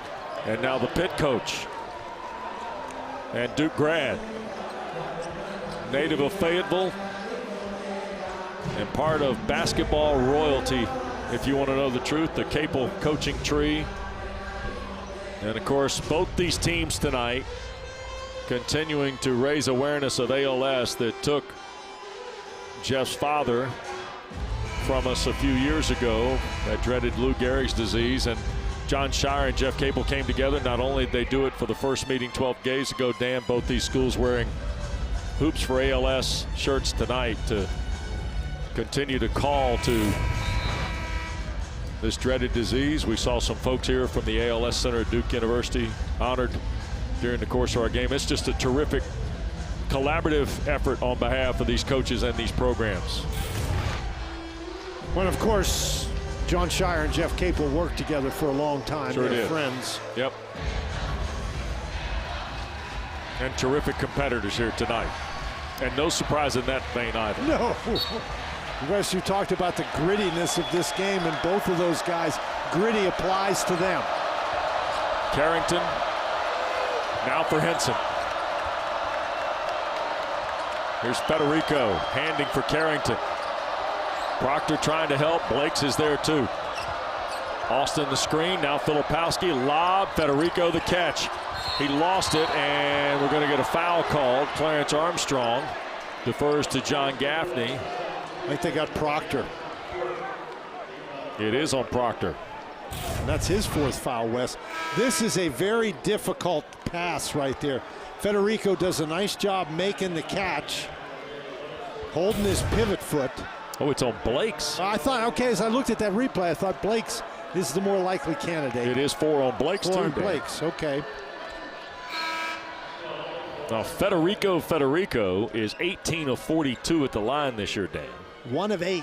Speaker 1: and now the Pitt coach. And Duke grad, native of Fayetteville, and part of basketball royalty, if you want to know the truth, the Capel coaching tree. And of course, both these teams tonight continuing to raise awareness of ALS that took Jeff's father from us a few years ago, that dreaded Lou Gehrig's disease. And John Shire and Jeff Capel came together. Not only did they do it for the first meeting 12 days ago, Dan, both these schools wearing Hoops for ALS shirts tonight to continue to call to this dreaded disease. We saw some folks here from the ALS Center at Duke University honored during the course of our game. It's just a terrific collaborative effort on behalf of these coaches and these programs.
Speaker 2: Well, of course, John Shire and Jeff Capel worked together for a long time.
Speaker 1: Sure
Speaker 2: They're
Speaker 1: did.
Speaker 2: friends.
Speaker 1: Yep. And terrific competitors here tonight. And no surprise in that vein either.
Speaker 2: No. Wes, you talked about the grittiness of this game, and both of those guys, gritty applies to them.
Speaker 1: Carrington now for Hinson. Here's Federico handing for Carrington. Proctor trying to help. Blakes is there too. Austin the screen. Now Filipowski. Lob. Federico the catch. He lost it, and we're going to get a foul called. Clarence Armstrong defers to John Gaffney.
Speaker 2: I think they got Proctor.
Speaker 1: It is on Proctor.
Speaker 2: And that's his fourth foul, Wes. This is a very difficult pass right there. Federico does a nice job making the catch, holding his pivot foot.
Speaker 1: Oh, it's on Blakes.
Speaker 2: I thought, okay, as I looked at that replay, I thought Blakes is the more likely candidate.
Speaker 1: It is 4 on Blakes,
Speaker 2: Four
Speaker 1: too.
Speaker 2: on Blakes, okay.
Speaker 1: Now, Federico is 18 of 42 at the line this year, Dan.
Speaker 2: 1 of 8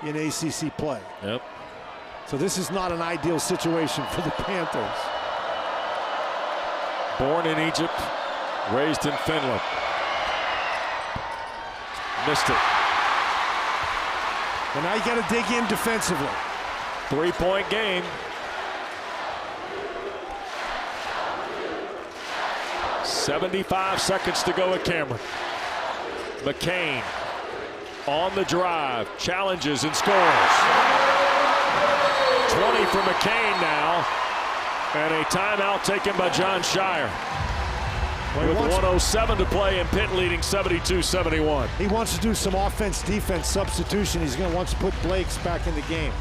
Speaker 2: in ACC play.
Speaker 1: Yep.
Speaker 2: So this is not an ideal situation for the Panthers.
Speaker 1: Born in Egypt, raised in Finland. Missed it.
Speaker 2: But now you got to dig in defensively.
Speaker 1: 3-point game. .75 seconds to go at Cameron. McCain on the drive, challenges and scores. 20 for McCain now, and a timeout taken by John Shire. With 1:07 to play and Pitt leading 72-71.
Speaker 2: He wants to do some offense-defense substitution. He's going to want to put Blakes back in the game.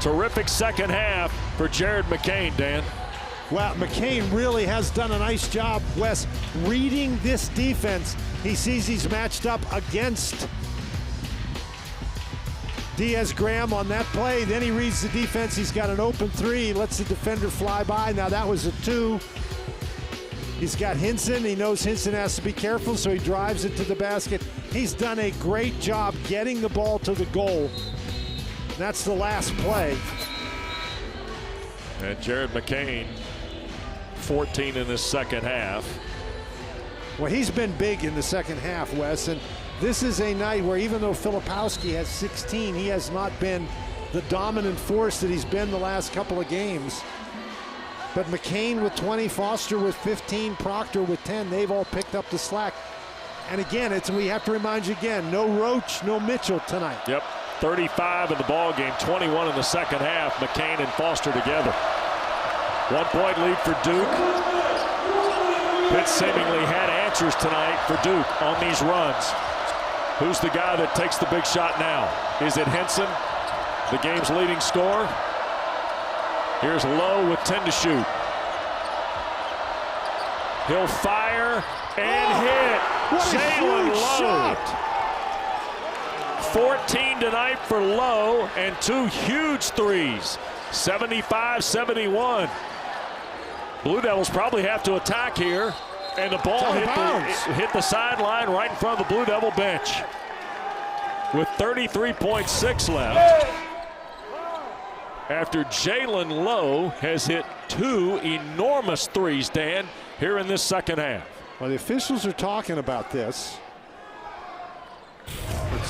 Speaker 1: Terrific second half for Jared McCain, Dan.
Speaker 2: Well, McCain really has done a nice job, Wes, reading this defense. He sees he's matched up against Diaz-Graham on that play. Then he reads the defense. He's got an open 3, lets the defender fly by. Now that was a 2. He's got Hinson. He knows Hinson has to be careful, so he drives it to the basket. He's done a great job getting the ball to the goal. That's the last play.
Speaker 1: And Jared McCain, 14 in this second half.
Speaker 2: Well, he's been big in the second half, Wes, and this is a night where even though Filipowski has 16, he has not been the dominant force that he's been the last couple of games. But McCain with 20, Foster with 15, Proctor with 10, they've all picked up the slack. And again, we have to remind you again, no Roach, no Mitchell tonight.
Speaker 1: Yep, 35 in the ball game, 21 in the second half. McCain and Foster together. 1-point lead for Duke. Pitt seemingly had answers tonight for Duke on these runs. Who's the guy that takes the big shot now? Is it Hinson, the game's leading scorer? Here's Lowe with 10 to shoot. He'll fire and hit. Jaland Lowe. 14 tonight for Lowe and 2 huge threes. 75-71. Blue Devils probably have to attack here. And the ball hit the sideline right in front of the Blue Devil bench. With 33.6 left. After Jaland Lowe has hit 2 enormous threes, Dan, here in this second half.
Speaker 2: Well, the officials are talking about this.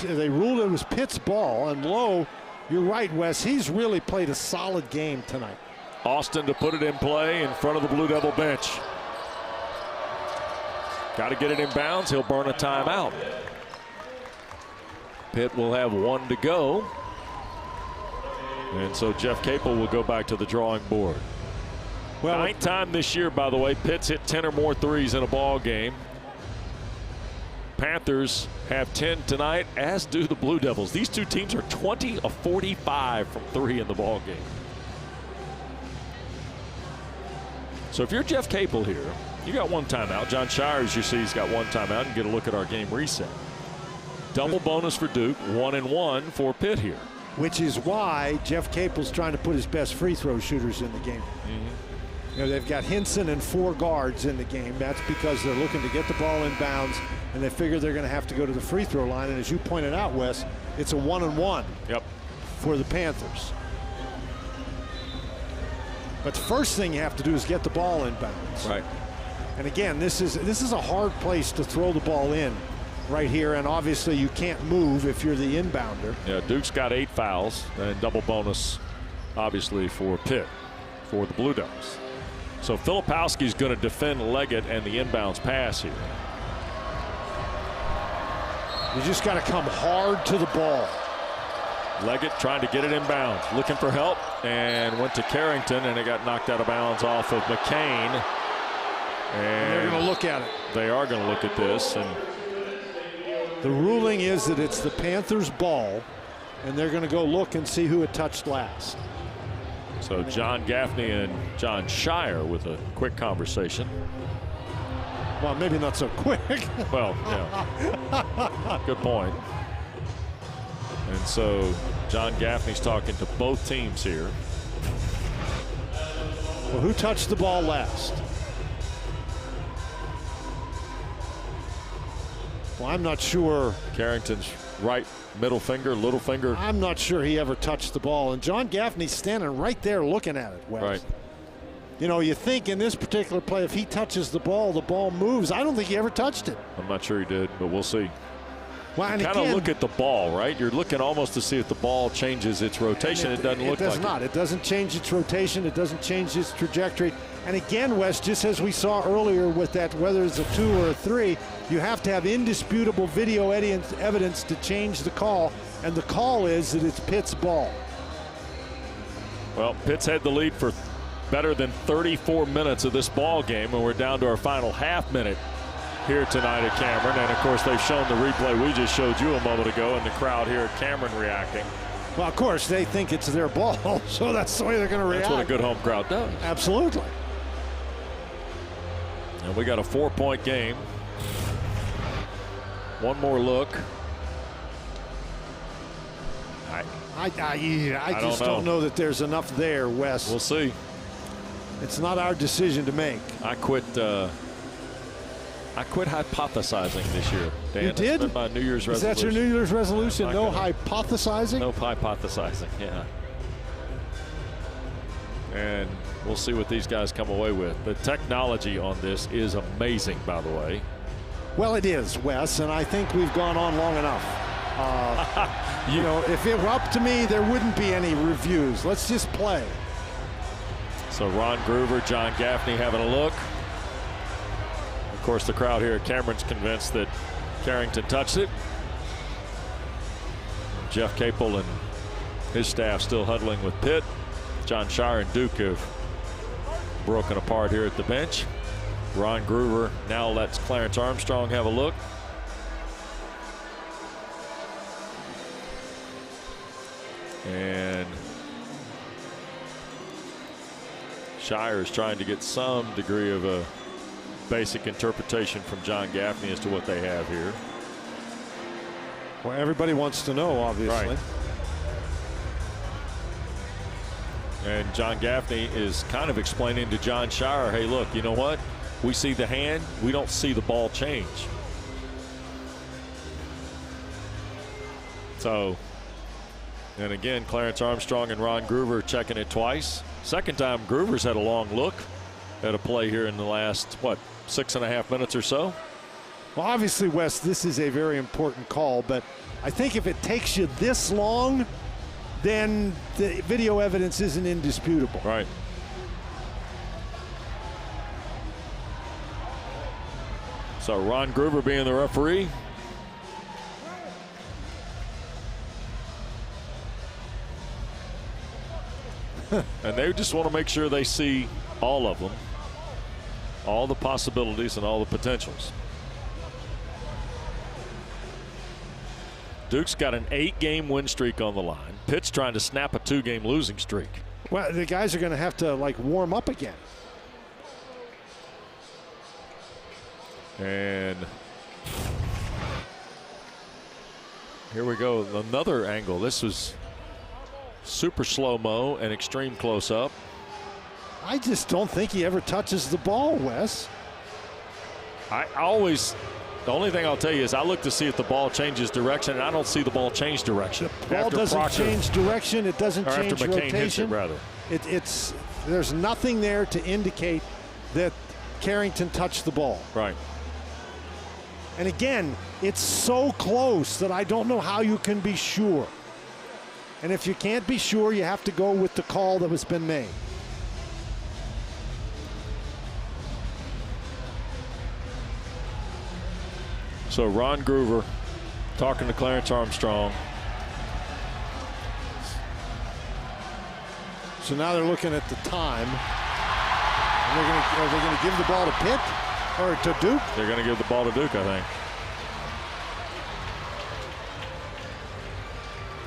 Speaker 2: They ruled it was Pitt's ball, and Lowe, you're right, Wes, he's really played a solid game tonight.
Speaker 1: Austin to put it in play in front of the Blue Devil bench. Got to get it in bounds. He'll burn a timeout. Pitt will have 1 to go. And so Jeff Capel will go back to the drawing board. Well, 9th time this year, by the way, Pitt's hit 10 or more threes in a ball game. Panthers have 10 tonight, as do the Blue Devils. These two teams are 20 of 45 from 3 in the ball game. So if you're Jeff Capel here, you got 1 timeout. John Shires, you see, he's got 1 timeout, and get a look at our game reset. Double bonus for Duke, 1-1 for Pitt here.
Speaker 2: Which is why Jeff Capel's trying to put his best free throw shooters in the game. You know, they've got Hinson and 4 guards in the game. That's because they're looking to get the ball in bounds, and they figure they're going to have to go to the free throw line. And as you pointed out, Wes, it's a 1-1 for the Panthers. But the first thing you have to do is get the ball in bounds.
Speaker 1: Right.
Speaker 2: And again, this is a hard place to throw the ball in right here, and obviously you can't move if you're the inbounder.
Speaker 1: Yeah, Duke's got 8 fouls, and double bonus, obviously, for Pitt, for the Blue Devils. So Filipowski's going to defend Leggett and the inbounds pass here.
Speaker 2: You just got to come hard to the ball.
Speaker 1: Leggett trying to get it inbounds, looking for help, and went to Carrington, and it got knocked out of bounds off of McCain. And
Speaker 2: they're going to look at it.
Speaker 1: They are going to look at this. And
Speaker 2: the ruling is that it's the Panthers' ball, and they're going to go look and see who it touched last.
Speaker 1: So John Gaffney and John Shire with a quick conversation.
Speaker 2: Well, maybe not so quick.
Speaker 1: Well, yeah. Good point. And so John Gaffney's talking to both teams here.
Speaker 2: Well, who touched the ball last? Well, I'm not sure.
Speaker 1: Carrington's right middle finger, little finger.
Speaker 2: I'm not sure he ever touched the ball. And John Gaffney's standing right there looking at it, Wes.
Speaker 1: Right.
Speaker 2: You know, you think in this particular play, if he touches the ball moves. I don't think he ever touched it.
Speaker 1: I'm not sure he did, but we'll see.
Speaker 2: Well, and
Speaker 1: kind of look at the ball, right? You're looking almost to see if the ball changes its rotation. It doesn't look like it.
Speaker 2: It does not. It doesn't change its rotation. It doesn't change its trajectory. And again, Wes, just as we saw earlier with that, whether it's a 2 or a 3, you have to have indisputable video evidence to change the call. And the call is that it's Pitt's ball.
Speaker 1: Well, Pitt's had the lead for better than 34 minutes of this ball game, and we're down to our final half minute here tonight at Cameron. And of course, they've shown the replay we just showed you a moment ago, and the crowd here at Cameron reacting.
Speaker 2: Well, of course, they think it's their ball, so that's the way they're going to react.
Speaker 1: That's what a good home crowd does.
Speaker 2: Absolutely.
Speaker 1: And we got a 4-point game. One more look.
Speaker 2: I just don't know that there's enough there, Wes.
Speaker 1: We'll see.
Speaker 2: It's not our decision to make.
Speaker 1: I quit hypothesizing this year, Dan.
Speaker 2: You did?
Speaker 1: That's been my New Year's resolution.
Speaker 2: Is that your New Year's resolution? No hypothesizing?
Speaker 1: No hypothesizing, yeah. And we'll see what these guys come away with. The technology on this is amazing, by the way.
Speaker 2: Well, it is, Wes, and I think we've gone on long enough. You know, if it were up to me, there wouldn't be any reviews. Let's just play.
Speaker 1: So Ron Groover, John Gaffney having a look. Of course, the crowd here at Cameron's convinced that Carrington touched it. Jeff Capel and his staff still huddling with Pitt. John Shire and Duke have broken apart here at the bench. Ron Groover now lets Clarence Armstrong have a look. And Shire is trying to get some degree of a basic interpretation from John Gaffney as to what they have here.
Speaker 2: Well, everybody wants to know, obviously.
Speaker 1: Right. And John Gaffney is kind of explaining to John Shire, hey, look, you know what? We see the hand. We don't see the ball change. So, and again, Clarence Armstrong and Ron Groover checking it twice. Second time Groover's had a long look at a play here in the last, 6.5 minutes or so.
Speaker 2: Well, obviously, Wes, this is a very important call, but I think if it takes you this long, then the video evidence isn't indisputable.
Speaker 1: Right. So Ron Groover being the referee. And they just want to make sure they see all of them, all the possibilities and all the potentials. Duke's got an 8-game win streak on the line. Pitt's trying to snap a 2-game losing streak.
Speaker 2: Well, the guys are going to have to like warm up again.
Speaker 1: And here we go, another angle. This was super slow-mo and extreme close-up.
Speaker 2: I just don't think he ever touches the ball, Wes.
Speaker 1: The only thing I'll tell you is I look to see if the ball changes direction, and I don't see the ball change direction.
Speaker 2: The ball doesn't change direction. It doesn't change
Speaker 1: after McCain hits it,
Speaker 2: rotation.
Speaker 1: rather.
Speaker 2: There's nothing there to indicate that Carrington touched the ball.
Speaker 1: Right.
Speaker 2: And again, it's so close that I don't know how you can be sure. And if you can't be sure, you have to go with the call that has been made.
Speaker 1: So Ron Groover talking to Clarence Armstrong.
Speaker 2: So now they're looking at the time. And are they going to give the ball to Pitt or to Duke?
Speaker 1: They're going to give the ball to Duke, I think.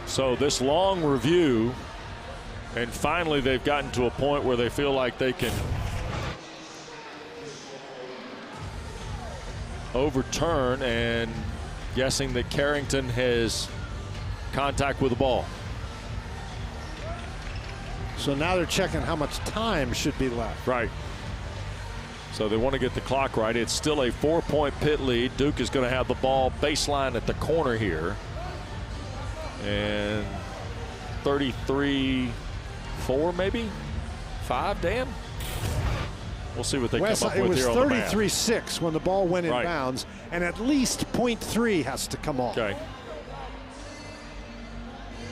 Speaker 1: So this long review, and finally they've gotten to a point where they feel like they can overturn, and guessing that Carrington has contact with the ball.
Speaker 2: So now they're checking how much time should be left.
Speaker 1: Right. So they want to get the clock right. It's still a 4-point Pitt lead. Duke is going to have the ball baseline at the corner here. And 33-4 maybe? 5, Dan? We'll see what they come up with here on the map.
Speaker 2: It was 33-6 when the ball went in bounds, and at least .3 has to come off.
Speaker 1: Okay.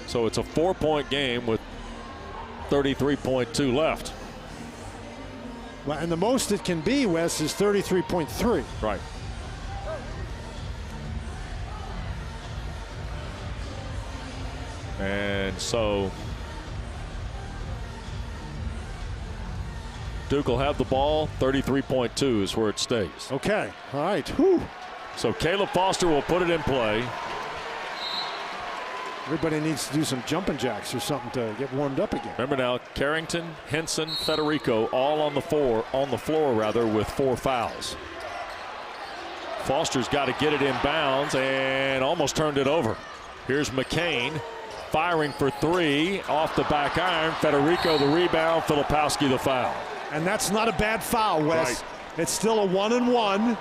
Speaker 1: So it's a 4-point game with 33.2 left.
Speaker 2: Well, and the most it can be, Wes, is 33.3.
Speaker 1: Right. And so Duke will have the ball. 33.2 is where it stays.
Speaker 2: Okay. All right. Whew.
Speaker 1: So Caleb Foster will put it in play.
Speaker 2: Everybody needs to do some jumping jacks or something to get warmed up again.
Speaker 1: Remember now, Carrington, Hinson, Federico all on the floor with 4 fouls. Foster's got to get it in bounds and almost turned it over. Here's McCain firing for 3 off the back iron. Federico the rebound, Filipowski the foul.
Speaker 2: And that's not a bad foul, Wes.
Speaker 1: Right.
Speaker 2: It's still a 1-and-1.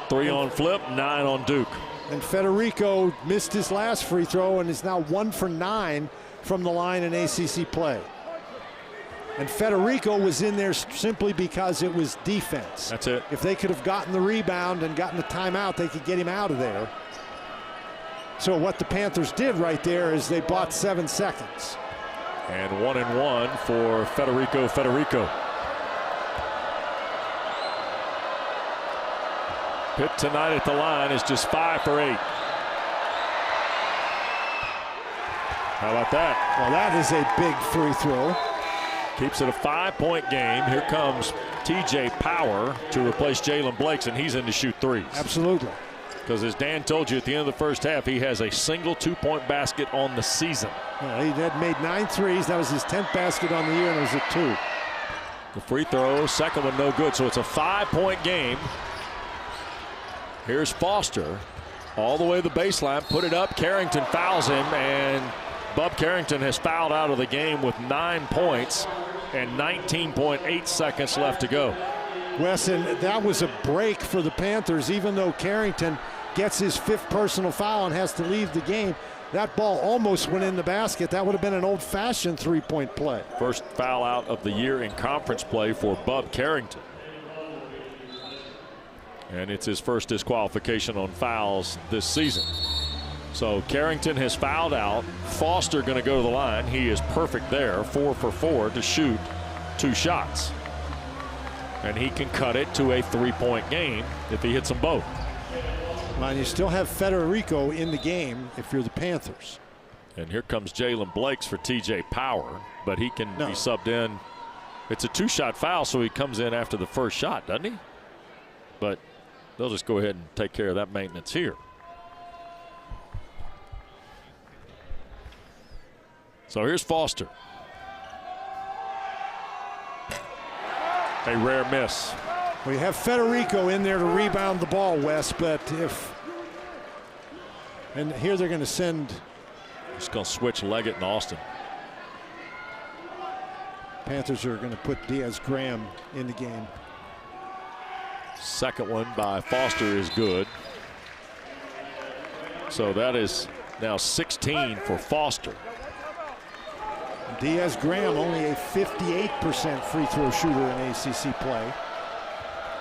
Speaker 1: 3 on Flip, 9 on Duke.
Speaker 2: And Federico missed his last free throw and is now 1 for 9 from the line in ACC play. And Federico was in there simply because it was defense.
Speaker 1: That's it.
Speaker 2: If they could have gotten the rebound and gotten the timeout, they could get him out of there. So what the Panthers did right there is they bought 7 seconds.
Speaker 1: And 1-and-1 for Federico. Pitt tonight at the line is just 5 for 8. How about that?
Speaker 2: Well, that is a big free throw.
Speaker 1: Keeps it a 5-point game. Here comes TJ Power to replace Jaland Blakes, and he's in to shoot 3s.
Speaker 2: Absolutely.
Speaker 1: Because as Dan told you at the end of the first half, he has a single 2-point basket on the season.
Speaker 2: Yeah, he had made 9 threes. That was his 10th basket on the year, and it was a 2.
Speaker 1: The free throw, second one no good. So it's a 5-point game. Here's Foster all the way to the baseline, put it up. Carrington fouls him, and Bub Carrington has fouled out of the game with 9 points and 19.8 seconds left to go.
Speaker 2: Wes, and that was a break for the Panthers. Even though Carrington gets his 5th personal foul and has to leave the game, that ball almost went in the basket. That would have been an old-fashioned 3-point play.
Speaker 1: First foul out of the year in conference play for Bub Carrington. And it's his first disqualification on fouls this season. So Carrington has fouled out. Foster going to go to the line. He is perfect there, 4 for 4 to shoot 2 shots. And he can cut it to a 3-point game if he hits them both.
Speaker 2: Well, and you still have Federico in the game if you're the Panthers.
Speaker 1: And here comes Jaland Blakes for TJ Power. But but he can be subbed in. It's a 2-shot foul, so he comes in after the first shot, doesn't he? But they'll just go ahead and take care of that maintenance here. So here's Foster. A rare miss.
Speaker 2: We have Federico in there to rebound the ball, Wes, but and here they're going to send.
Speaker 1: Just going to switch Leggett and Austin.
Speaker 2: Panthers are going to put Diaz-Graham in the game.
Speaker 1: Second one by Foster is good. So that is now 16 for Foster.
Speaker 2: Diaz-Graham only a 58% free throw shooter in ACC play.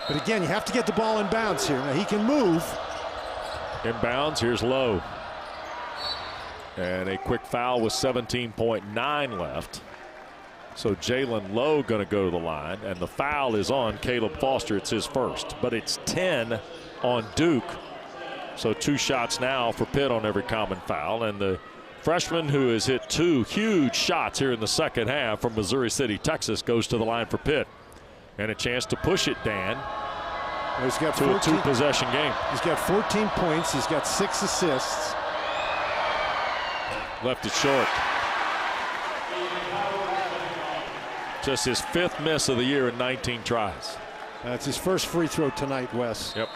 Speaker 2: But again, you have to get the ball in bounds here. Now he can move.
Speaker 1: Inbounds, here's Lowe. And a quick foul with 17.9 left. So Jaland Lowe going to go to the line, and the foul is on Caleb Foster. It's his first, but it's 10 on Duke. So 2 shots now for Pitt on every common foul, and the freshman who has hit 2 huge shots here in the second half from Missouri City, Texas, goes to the line for Pitt. And a chance to push it, Dan,
Speaker 2: he's got
Speaker 1: to a 2-possession game.
Speaker 2: He's got 14 points. He's got 6 assists.
Speaker 1: Left it short. Just his 5th miss of the year in 19 tries.
Speaker 2: That's his first free throw tonight, Wes.
Speaker 1: Yep.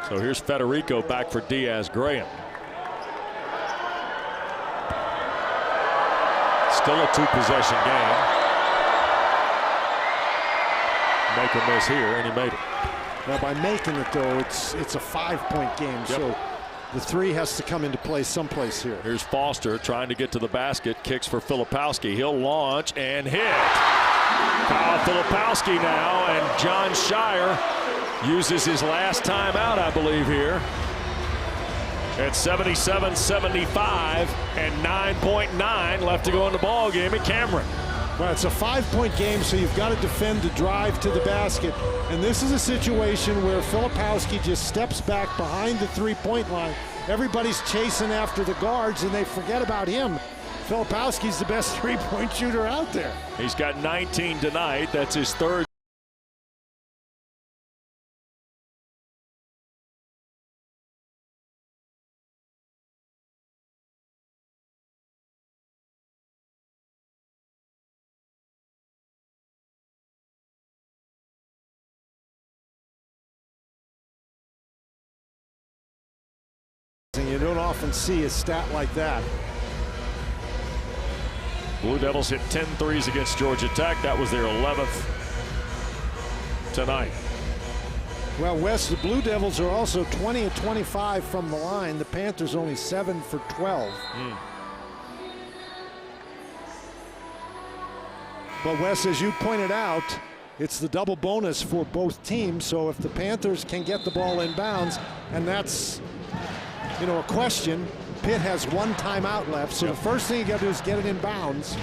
Speaker 1: So here's Federico back for Diaz-Graham. Still a 2-possession game. Make or miss here, and he made it.
Speaker 2: Now by making it, though, it's a 5-point game. Yep. So the 3 has to come into play someplace here.
Speaker 1: Here's Foster trying to get to the basket. Kicks for Filipowski. He'll launch and hit. Kyle Filipowski now, and John Shire uses his last timeout, I believe, here. At 77-75 and 9.9 left to go in the ball game at Cameron.
Speaker 2: Well, it's a 5-point game, so you've got to defend the drive to the basket. And this is a situation where Filipowski just steps back behind the 3-point line. Everybody's chasing after the guards, and they forget about him. Filipowski's the best 3-point shooter out there.
Speaker 1: He's got 19 tonight. That's his 3rd.
Speaker 2: You don't often see a stat like that.
Speaker 1: Blue Devils hit 10 threes against Georgia Tech. That was their 11th tonight.
Speaker 2: Well, Wes, the Blue Devils are also 20 of 25 from the line. The Panthers only 7 for 12. But Wes, as you pointed out, it's the double bonus for both teams. So if the Panthers can get the ball in bounds, and that's, you know, a question. Pitt has 1 timeout left, so the first thing you got to do is get it in bounds.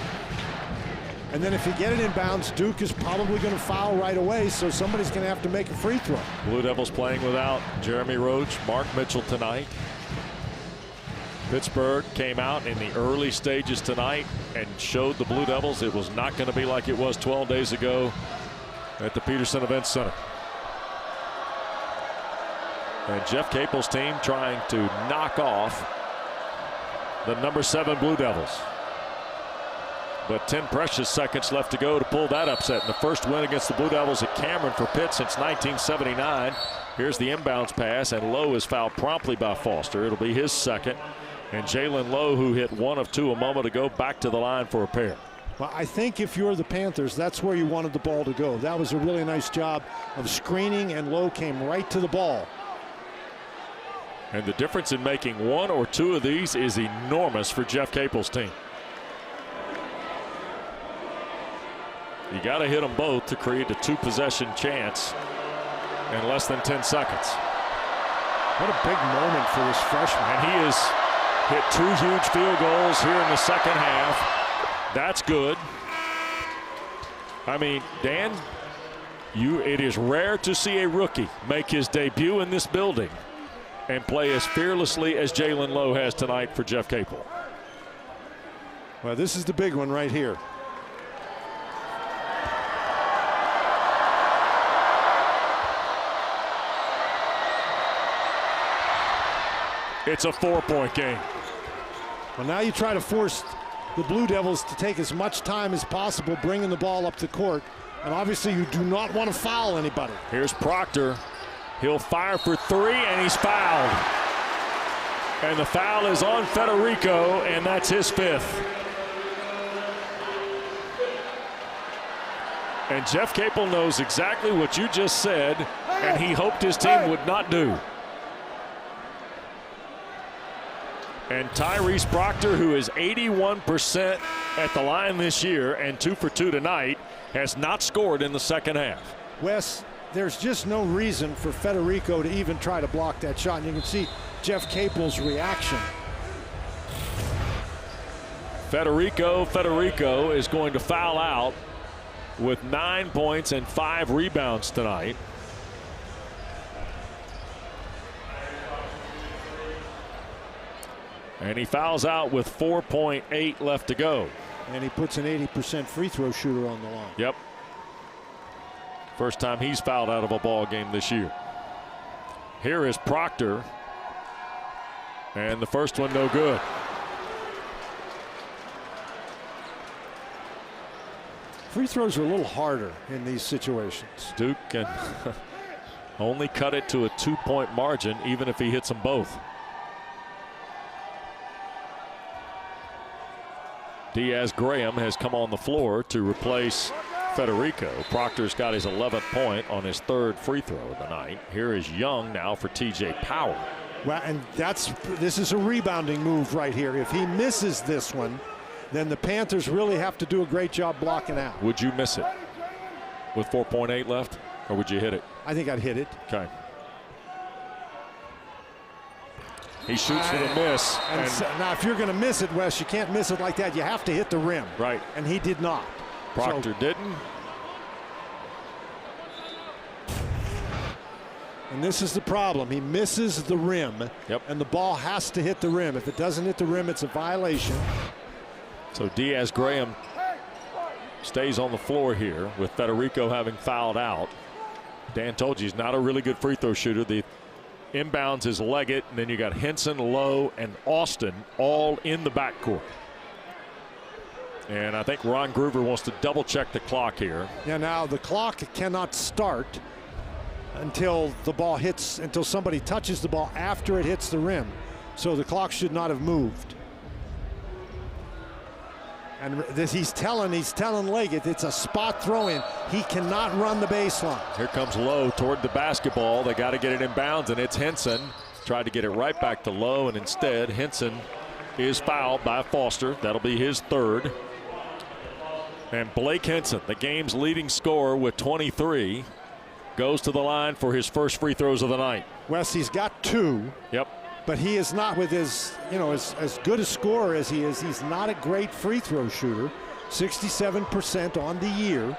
Speaker 2: And then if you get it in bounds, Duke is probably going to foul right away, so somebody's going to have to make a free throw.
Speaker 1: Blue Devils playing without Jeremy Roach, Mark Mitchell tonight. Pittsburgh came out in the early stages tonight and showed the Blue Devils it was not going to be like it was 12 days ago at the Peterson Events Center. And Jeff Capel's team trying to knock off the number 7 Blue Devils. But 10 precious seconds left to go to pull that upset. And the first win against the Blue Devils at Cameron for Pitt since 1979. Here's the inbounds pass, and Lowe is fouled promptly by Foster. It'll be his second. And Jaland Lowe, who hit 1 of 2 a moment ago, back to the line for a pair.
Speaker 2: Well, I think if you're the Panthers, that's where you wanted the ball to go. That was a really nice job of screening, and Lowe came right to the ball.
Speaker 1: And the difference in making 1 or 2 of these is enormous for Jeff Capel's team. You got to hit them both to create a 2-possession chance in less than 10 seconds.
Speaker 2: What a big moment for this freshman.
Speaker 1: And he has hit 2 huge field goals here in the second half. That's good. I mean, Dan, it is rare to see a rookie make his debut in this building and play as fearlessly as Jaland Lowe has tonight for Jeff Capel.
Speaker 2: Well, this is the big one right here.
Speaker 1: it's a 4-point game.
Speaker 2: Well, now you try to force the Blue Devils to take as much time as possible bringing the ball up the court. And obviously you do not want to foul anybody.
Speaker 1: Here's Proctor. He'll fire for 3, and he's fouled. And the foul is on Federico, and that's his 5th. And Jeff Capel knows exactly what you just said, and he hoped his team would not do. And Tyrese Proctor, who is 81% at the line this year and 2 for 2 tonight, has not scored in the second half.
Speaker 2: Wes, there's just no reason for Federico to even try to block that shot. And you can see Jeff Capel's reaction.
Speaker 1: Federico is going to foul out with 9 points and 5 rebounds tonight. And he fouls out with 4.8 left to go.
Speaker 2: And he puts an 80% free throw shooter on the line.
Speaker 1: Yep. First time he's fouled out of a ball game this year. Here is Proctor. And the first one no good.
Speaker 2: Free throws are a little harder in these situations.
Speaker 1: Duke can only cut it to a 2-point margin even if he hits them both. Diaz-Graham has come on the floor to replace Federico. Proctor's got his 11th point on his 3rd free throw of the night. Here is Young now for TJ Powell.
Speaker 2: Well, and this is a rebounding move right here. If he misses this one, then the Panthers really have to do a great job blocking out.
Speaker 1: Would you miss it with 4.8 left, or would you hit it?
Speaker 2: I think I'd hit it.
Speaker 1: Okay. He shoots for the miss.
Speaker 2: And so, now, if you're going to miss it, Wes, you can't miss it like that. You have to hit the rim.
Speaker 1: Right.
Speaker 2: And he did not.
Speaker 1: Proctor didn't.
Speaker 2: And this is the problem. He misses the rim.
Speaker 1: Yep.
Speaker 2: And the ball has to hit the rim. If it doesn't hit the rim, it's a violation.
Speaker 1: So Diaz-Graham stays on the floor here with Federico having fouled out. Dan told you he's not a really good free throw shooter. The inbounds is Leggett, and then you got Hinson, Lowe, and Austin all in the backcourt. And I think Ron Groover wants to double check the clock here.
Speaker 2: Yeah, now the clock cannot start until the ball hits, until somebody touches the ball after it hits the rim. So the clock should not have moved. And this, he's telling Leggett it's a spot throw in. He cannot run the baseline.
Speaker 1: Here comes Lowe toward the basketball. They got to get it in bounds, and it's Hinson. Tried to get it right back to Lowe, and instead Hinson is fouled by Foster. That'll be his 3rd. And Blake Hinson, the game's leading scorer with 23, goes to the line for his first free throws of the night.
Speaker 2: Wes, he's got 2.
Speaker 1: Yep.
Speaker 2: But he is not, with his, as good a scorer as he is, he's not a great free throw shooter. 67% on the year.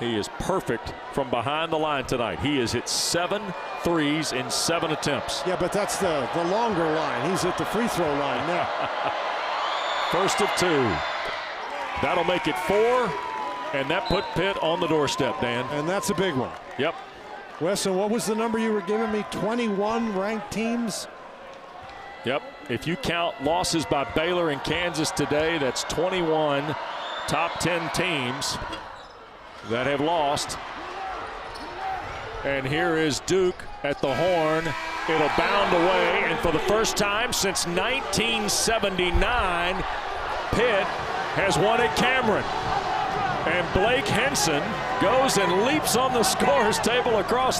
Speaker 1: He is perfect from behind the line tonight. He has hit 7 threes in 7 attempts.
Speaker 2: Yeah, but that's the longer line. He's at the free throw line now.
Speaker 1: First of 2. That'll make it 4, and that put Pitt on the doorstep, Dan.
Speaker 2: And that's a big one.
Speaker 1: Yep.
Speaker 2: Wesson, what was the number you were giving me? 21 ranked teams?
Speaker 1: Yep. If you count losses by Baylor and Kansas today, that's 21 top 10 teams that have lost. And here is Duke at the horn. It'll bound away, and for the first time since 1979, Pitt has won at Cameron. And Blake Hinson goes and leaps on the scorer's table across